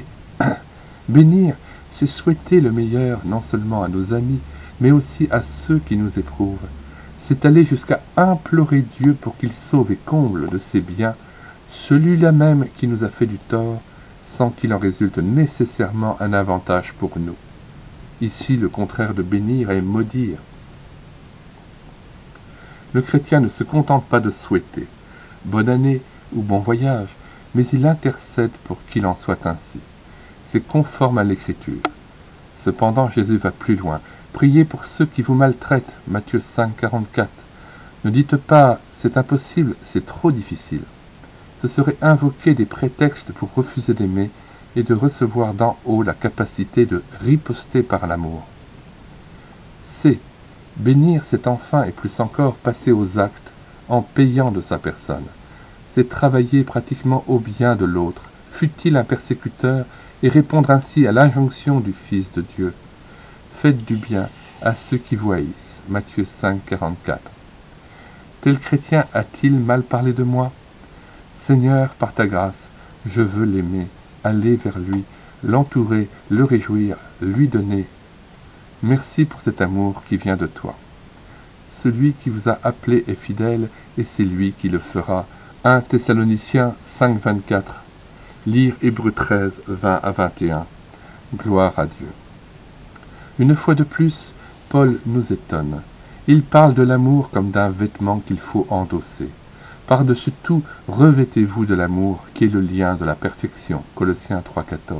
Bénir, c'est souhaiter le meilleur non seulement à nos amis, mais aussi à ceux qui nous éprouvent. C'est aller jusqu'à implorer Dieu pour qu'il sauve et comble de ses biens celui-là même qui nous a fait du tort, sans qu'il en résulte nécessairement un avantage pour nous. Ici, le contraire de bénir est maudire. Le chrétien ne se contente pas de souhaiter bonne année ou bon voyage, mais il intercède pour qu'il en soit ainsi. C'est conforme à l'Écriture. Cependant, Jésus va plus loin. Priez pour ceux qui vous maltraitent. Matthieu 5, 44. Ne dites pas « c'est impossible, c'est trop difficile ». Ce serait invoquer des prétextes pour refuser d'aimer et de recevoir d'en haut la capacité de riposter par l'amour. C. Bénir, c'est enfin et plus encore passer aux actes en payant de sa personne. C'est travailler pratiquement au bien de l'autre, fût-il un persécuteur, et répondre ainsi à l'injonction du Fils de Dieu. Faites du bien à ceux qui vous haïssent. Matthieu 5, 44. Tel chrétien a-t-il mal parlé de moi? Seigneur, par ta grâce, je veux l'aimer, aller vers lui, l'entourer, le réjouir, lui donner. Merci pour cet amour qui vient de toi. Celui qui vous a appelé est fidèle, et c'est lui qui le fera. 1 Thessaloniciens 5, 24. Lire Hébreux 13, 20 à 21. Gloire à Dieu. Une fois de plus, Paul nous étonne. Il parle de l'amour comme d'un vêtement qu'il faut endosser. Par-dessus tout, revêtez-vous de l'amour qui est le lien de la perfection. Colossiens 3, 14.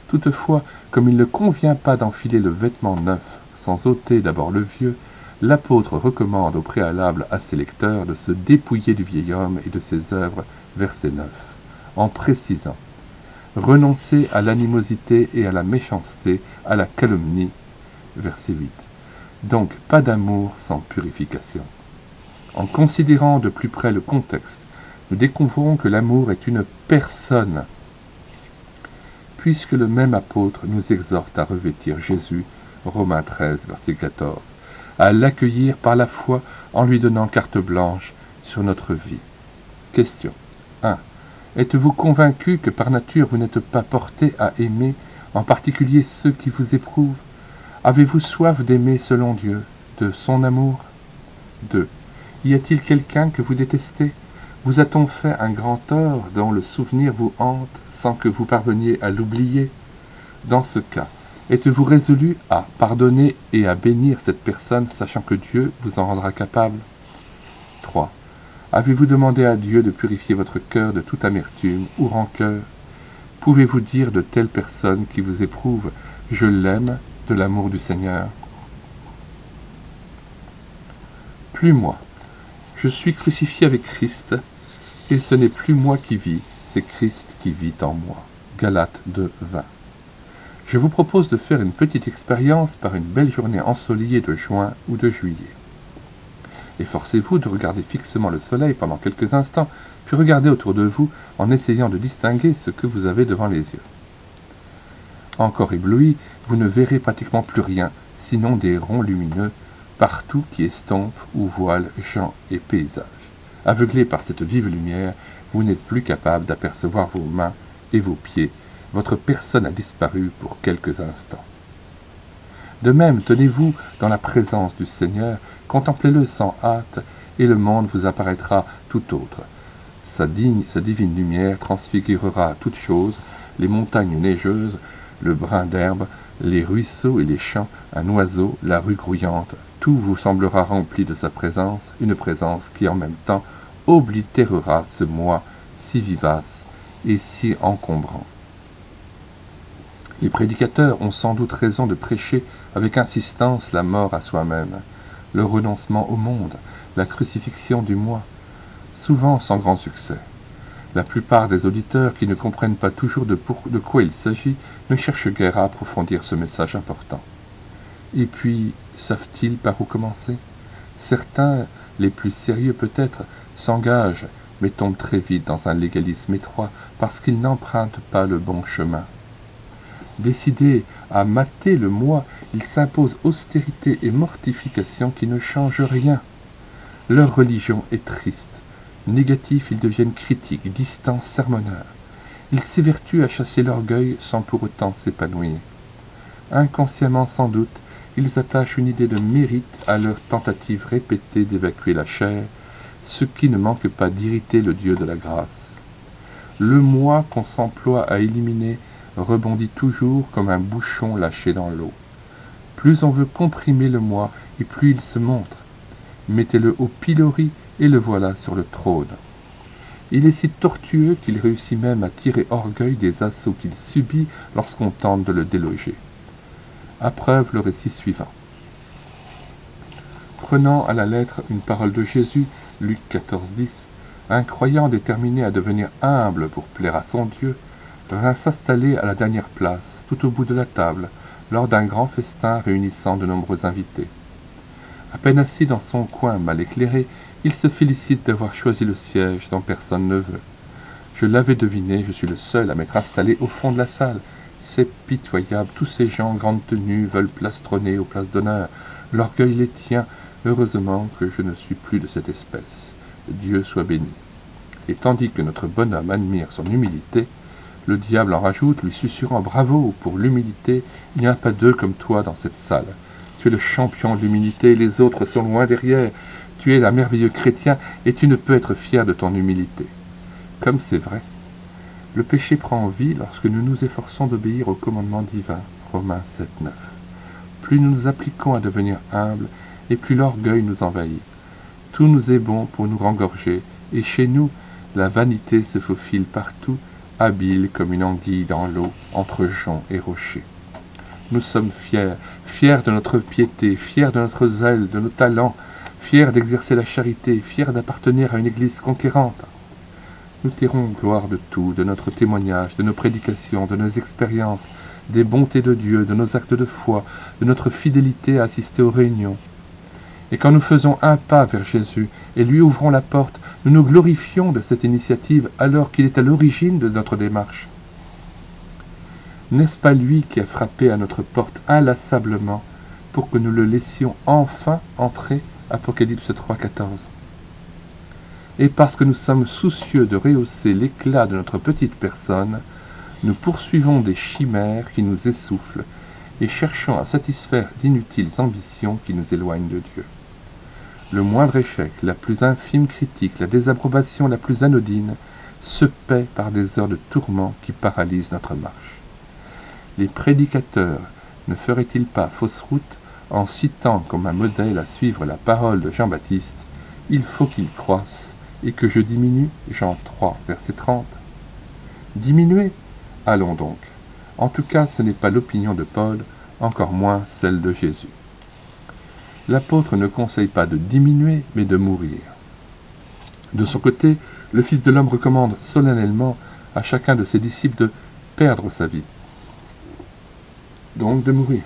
Toutefois, comme il ne convient pas d'enfiler le vêtement neuf sans ôter d'abord le vieux, l'apôtre recommande au préalable à ses lecteurs de se dépouiller du vieil homme et de ses œuvres, verset 9, en précisant « Renoncez à l'animosité et à la méchanceté, à la calomnie », verset 8. Donc, pas d'amour sans purification. En considérant de plus près le contexte, nous découvrons que l'amour est une personne, puisque le même apôtre nous exhorte à revêtir Jésus, Romains 13, verset 14, à l'accueillir par la foi en lui donnant carte blanche sur notre vie. Question 1. Êtes-vous convaincu que par nature vous n'êtes pas porté à aimer, en particulier ceux qui vous éprouvent? Avez-vous soif d'aimer selon Dieu, de son amour? 2. Y a-t-il quelqu'un que vous détestez? Vous a-t-on fait un grand tort dont le souvenir vous hante sans que vous parveniez à l'oublier? Dans ce cas, êtes-vous résolu à pardonner et à bénir cette personne, sachant que Dieu vous en rendra capable? 3. Avez-vous demandé à Dieu de purifier votre cœur de toute amertume ou rancœur? Pouvez-vous dire de telle personne qui vous éprouve « Je l'aime » de l'amour du Seigneur? Plus moi. Je suis crucifié avec Christ, et ce n'est plus moi qui vis, c'est Christ qui vit en moi. Galates 2, 20. Je vous propose de faire une petite expérience par une belle journée ensoleillée de juin ou de juillet. Efforcez-vous de regarder fixement le soleil pendant quelques instants, puis regardez autour de vous en essayant de distinguer ce que vous avez devant les yeux. Encore ébloui, vous ne verrez pratiquement plus rien, sinon des ronds lumineux, partout qui estompent ou voilent champs et paysages. Aveuglé par cette vive lumière, vous n'êtes plus capable d'apercevoir vos mains et vos pieds. Votre personne a disparu pour quelques instants. De même, tenez-vous dans la présence du Seigneur, contemplez-le sans hâte, et le monde vous apparaîtra tout autre. Sa divine lumière transfigurera toutes choses, les montagnes neigeuses, le brin d'herbe, les ruisseaux et les champs, un oiseau, la rue grouillante, tout vous semblera rempli de sa présence, une présence qui en même temps oblitérera ce moi si vivace et si encombrant. Les prédicateurs ont sans doute raison de prêcher avec insistance la mort à soi-même, le renoncement au monde, la crucifixion du moi, souvent sans grand succès. La plupart des auditeurs qui ne comprennent pas toujours de quoi il s'agit ne cherchent guère à approfondir ce message important. Et puis, savent-ils par où commencer? Certains, les plus sérieux peut-être, s'engagent mais tombe très vite dans un légalisme étroit parce qu'il n'emprunte pas le bon chemin. Décidé à mater le moi, il s'impose austérité et mortification qui ne changent rien. Leur religion est triste. Négatifs, ils deviennent critiques, distants, sermonneurs. Ils s'évertuent à chasser l'orgueil sans pour autant s'épanouir. Inconsciemment sans doute, ils attachent une idée de mérite à leur tentative répétée d'évacuer la chair, ce qui ne manque pas d'irriter le Dieu de la grâce. Le moi qu'on s'emploie à éliminer rebondit toujours comme un bouchon lâché dans l'eau. Plus on veut comprimer le moi, et plus il se montre. Mettez-le au pilori, et le voilà sur le trône. Il est si tortueux qu'il réussit même à tirer orgueil des assauts qu'il subit lorsqu'on tente de le déloger. À preuve le récit suivant. Prenant à la lettre une parole de Jésus, Luc 14,10, un croyant déterminé à devenir humble pour plaire à son Dieu, vint s'installer à la dernière place, tout au bout de la table, lors d'un grand festin réunissant de nombreux invités. À peine assis dans son coin mal éclairé, il se félicite d'avoir choisi le siège dont personne ne veut. Je l'avais deviné, je suis le seul à m'être installé au fond de la salle. C'est pitoyable, tous ces gens en grande tenue veulent plastronner aux places d'honneur. L'orgueil les tient, heureusement que je ne suis plus de cette espèce. Dieu soit béni. Et tandis que notre bonhomme admire son humilité, le diable en rajoute, lui susurrant « Bravo pour l'humilité, il n'y a pas deux comme toi dans cette salle. Tu es le champion de l'humilité, les autres sont loin derrière. Tu es un merveilleux chrétien et tu ne peux être fier de ton humilité. » Comme c'est vrai. Le péché prend vie lorsque nous nous efforçons d'obéir au commandement divin, Romains 7,9. Plus nous nous appliquons à devenir humbles, et plus l'orgueil nous envahit. Tout nous est bon pour nous rengorger, et chez nous, la vanité se faufile partout, habile comme une anguille dans l'eau, entre joncs et rochers. Nous sommes fiers, fiers de notre piété, fiers de notre zèle, de nos talents, fiers d'exercer la charité, fiers d'appartenir à une église conquérante. Nous tirons gloire de tout, de notre témoignage, de nos prédications, de nos expériences, des bontés de Dieu, de nos actes de foi, de notre fidélité à assister aux réunions. Et quand nous faisons un pas vers Jésus et lui ouvrons la porte, nous nous glorifions de cette initiative alors qu'il est à l'origine de notre démarche. N'est-ce pas lui qui a frappé à notre porte inlassablement pour que nous le laissions enfin entrer, Apocalypse 3,14. Et parce que nous sommes soucieux de rehausser l'éclat de notre petite personne, nous poursuivons des chimères qui nous essoufflent et cherchons à satisfaire d'inutiles ambitions qui nous éloignent de Dieu. Le moindre échec, la plus infime critique, la désapprobation la plus anodine, se paie par des heures de tourment qui paralysent notre marche. Les prédicateurs ne feraient-ils pas fausse route en citant comme un modèle à suivre la parole de Jean-Baptiste « Il faut qu'il croisse et que je diminue » Jean 3, verset 30. Diminuer? Allons donc. En tout cas, ce n'est pas l'opinion de Paul, encore moins celle de Jésus. L'apôtre ne conseille pas de diminuer, mais de mourir. De son côté, le Fils de l'homme recommande solennellement à chacun de ses disciples de perdre sa vie, donc de mourir,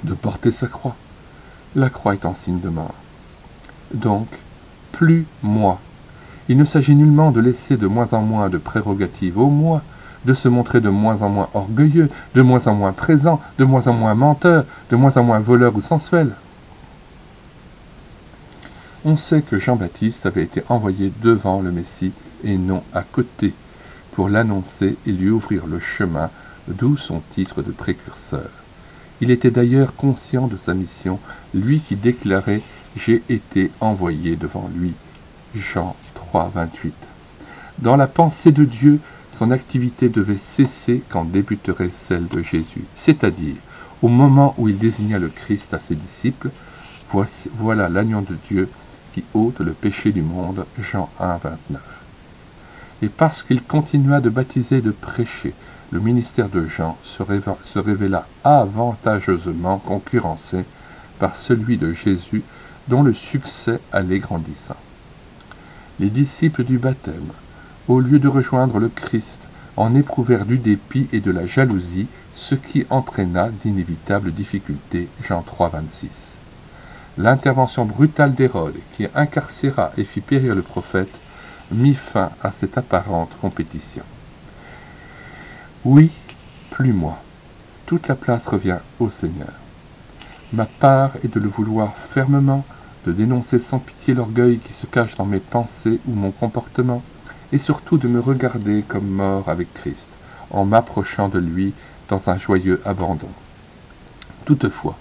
de porter sa croix. La croix est en signe de mort. Donc, plus moi. Il ne s'agit nullement de laisser de moins en moins de prérogatives au moi, de se montrer de moins en moins orgueilleux, de moins en moins présent, de moins en moins menteur, de moins en moins voleur ou sensuel. On sait que Jean-Baptiste avait été envoyé devant le Messie et non à côté, pour l'annoncer et lui ouvrir le chemin, d'où son titre de précurseur. Il était d'ailleurs conscient de sa mission, lui qui déclarait « J'ai été envoyé devant lui ». Jean 3, 28. Dans la pensée de Dieu, son activité devait cesser quand débuterait celle de Jésus, c'est-à-dire au moment où il désigna le Christ à ses disciples. Voilà l'agneau de Dieu qui ôte le péché du monde, Jean 1, 29. Et parce qu'il continua de baptiser et de prêcher, le ministère de Jean se révéla avantageusement concurrencé par celui de Jésus, dont le succès allait grandissant. Les disciples du baptême, au lieu de rejoindre le Christ, en éprouvèrent du dépit et de la jalousie, ce qui entraîna d'inévitables difficultés, Jean 3, 26. L'intervention brutale d'Hérode, qui incarcéra et fit périr le prophète, mis fin à cette apparente compétition. Oui, plus moi. Toute la place revient au Seigneur. Ma part est de le vouloir fermement, de dénoncer sans pitié l'orgueil qui se cache dans mes pensées ou mon comportement, et surtout de me regarder comme mort avec Christ, en m'approchant de lui dans un joyeux abandon. Toutefois,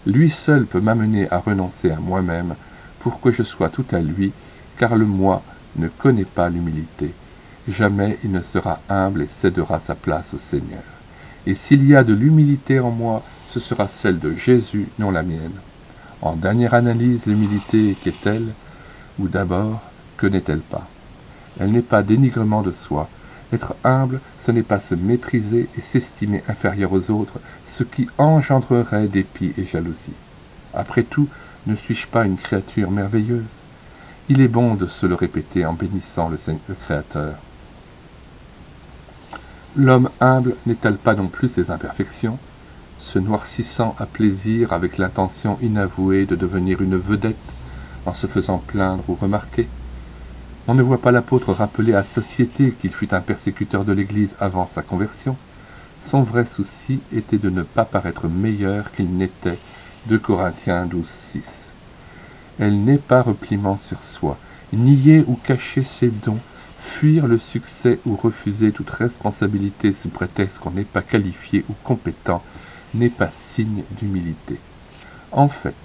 lui seul peut m'amener à renoncer à moi-même pour que je sois tout à lui, car le moi ne connaît pas l'humilité. Jamais il ne sera humble et cédera sa place au Seigneur. Et s'il y a de l'humilité en moi, ce sera celle de Jésus, non la mienne. En dernière analyse, l'humilité qu'est-elle, ou d'abord, que n'est-elle pas? Elle n'est pas dénigrement de soi. Être humble, ce n'est pas se mépriser et s'estimer inférieur aux autres, ce qui engendrerait dépit et jalousie. Après tout, ne suis-je pas une créature merveilleuse? Il est bon de se le répéter en bénissant le Créateur. L'homme humble n'étale pas non plus ses imperfections, se noircissant à plaisir avec l'intention inavouée de devenir une vedette en se faisant plaindre ou remarquer. On ne voit pas l'apôtre rappeler à satiété qu'il fut un persécuteur de l'Église avant sa conversion. Son vrai souci était de ne pas paraître meilleur qu'il n'était. 2 Corinthiens 12:6. Elle n'est pas repliement sur soi, nier ou cacher ses dons, fuir le succès ou refuser toute responsabilité sous prétexte qu'on n'est pas qualifié ou compétent n'est pas signe d'humilité. En fait,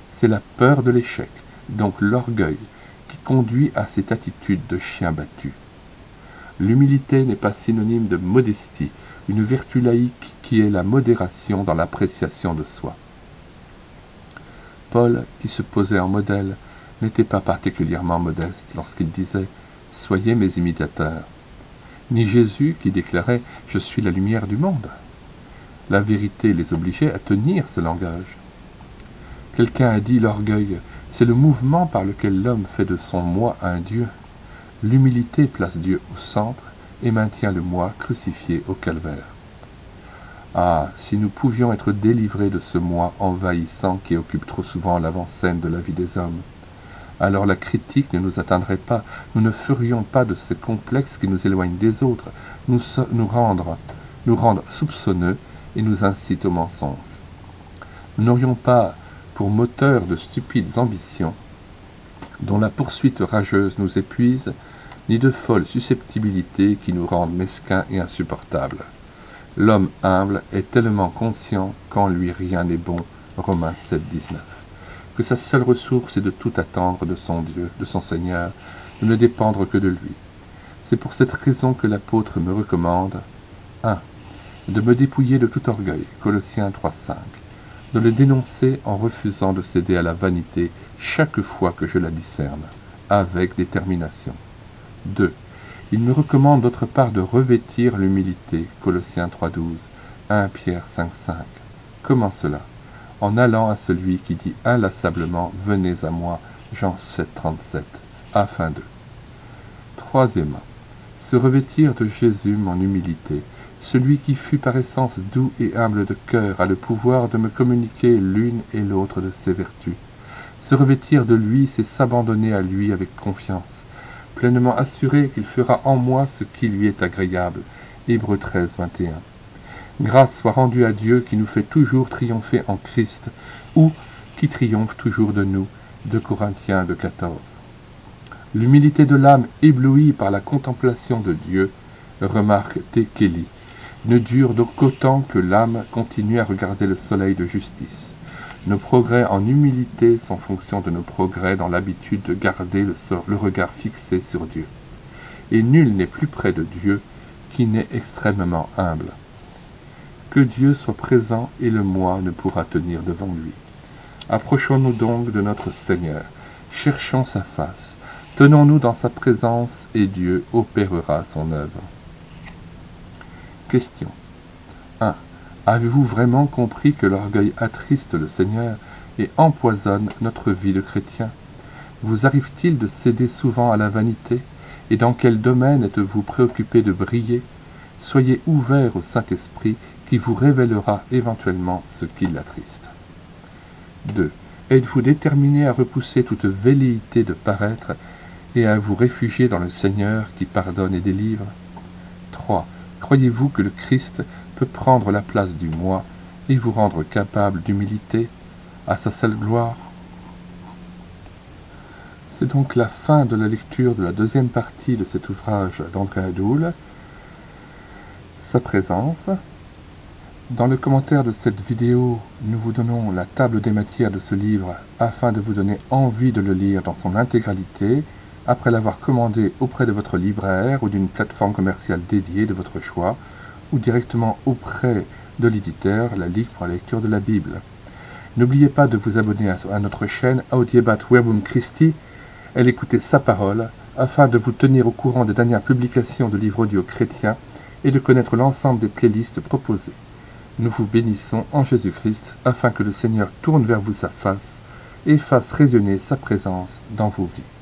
c'est la peur de l'échec, donc l'orgueil, qui conduit à cette attitude de chien battu. L'humilité n'est pas synonyme de modestie, une vertu laïque qui est la modération dans l'appréciation de soi. Paul, qui se posait en modèle, n'était pas particulièrement modeste lorsqu'il disait « Soyez mes imitateurs », ni Jésus qui déclarait « Je suis la lumière du monde ». La vérité les obligeait à tenir ce langage. Quelqu'un a dit l'orgueil, c'est le mouvement par lequel l'homme fait de son moi un Dieu. L'humilité place Dieu au centre et maintient le moi crucifié au calvaire. Ah, si nous pouvions être délivrés de ce moi envahissant qui occupe trop souvent l'avant-scène de la vie des hommes. Alors la critique ne nous atteindrait pas, nous ne ferions pas de ces complexes qui nous éloignent des autres, nous rendre soupçonneux et nous incitent au mensonge. Nous n'aurions pas pour moteur de stupides ambitions, dont la poursuite rageuse nous épuise, ni de folles susceptibilités qui nous rendent mesquins et insupportables. L'homme humble est tellement conscient qu'en lui rien n'est bon, Romains 7,19, que sa seule ressource est de tout attendre de son Dieu, de son Seigneur, de ne dépendre que de lui. C'est pour cette raison que l'apôtre me recommande 1. De me dépouiller de tout orgueil, Colossiens 3,5, de le dénoncer en refusant de céder à la vanité chaque fois que je la discerne, avec détermination. 2. Il me recommande d'autre part de revêtir l'humilité, Colossiens 3,12, 1 Pierre 5,5. Comment cela? En allant à celui qui dit inlassablement « Venez à moi » Jean 7,37, afin de. Troisièmement, se revêtir de Jésus mon humilité, celui qui fut par essence doux et humble de cœur a le pouvoir de me communiquer l'une et l'autre de ses vertus. Se revêtir de lui, c'est s'abandonner à lui avec confiance, pleinement assuré qu'il fera en moi ce qui lui est agréable. Hébreux 13,21. Grâce soit rendue à Dieu qui nous fait toujours triompher en Christ, ou qui triomphe toujours de nous. 2 Corinthiens 2,14. L'humilité de l'âme éblouie par la contemplation de Dieu, remarque T. Kelly, ne dure donc qu'autant que l'âme continue à regarder le soleil de justice. Nos progrès en humilité sont fonction de nos progrès dans l'habitude de garder le regard fixé sur Dieu. Et nul n'est plus près de Dieu qui n'est extrêmement humble. Que Dieu soit présent et le moi ne pourra tenir devant lui. Approchons-nous donc de notre Seigneur, cherchons sa face, tenons-nous dans sa présence et Dieu opérera son œuvre. Question 1. Avez-vous vraiment compris que l'orgueil attriste le Seigneur et empoisonne notre vie de chrétien? Vous arrive-t-il de céder souvent à la vanité? Et dans quel domaine êtes-vous préoccupé de briller? Soyez ouverts au Saint-Esprit qui vous révélera éventuellement ce qui l'attriste. 2. Êtes-vous déterminé à repousser toute velléité de paraître et à vous réfugier dans le Seigneur qui pardonne et délivre? 3. Croyez-vous que le Christ peut prendre la place du moi et vous rendre capable d'humilité à sa seule gloire? C'est donc la fin de la lecture de la deuxième partie de cet ouvrage d'André Adoul, Sa présence. Dans le commentaire de cette vidéo, nous vous donnons la table des matières de ce livre afin de vous donner envie de le lire dans son intégralité, après l'avoir commandé auprès de votre libraire ou d'une plateforme commerciale dédiée de votre choix, ou directement auprès de l'éditeur, la Ligue pour la lecture de la Bible. N'oubliez pas de vous abonner à notre chaîne Audiebat Verbum Christi et d'écouter sa parole, afin de vous tenir au courant des dernières publications de livres audio chrétiens et de connaître l'ensemble des playlists proposées. Nous vous bénissons en Jésus-Christ, afin que le Seigneur tourne vers vous sa face et fasse résonner sa présence dans vos vies.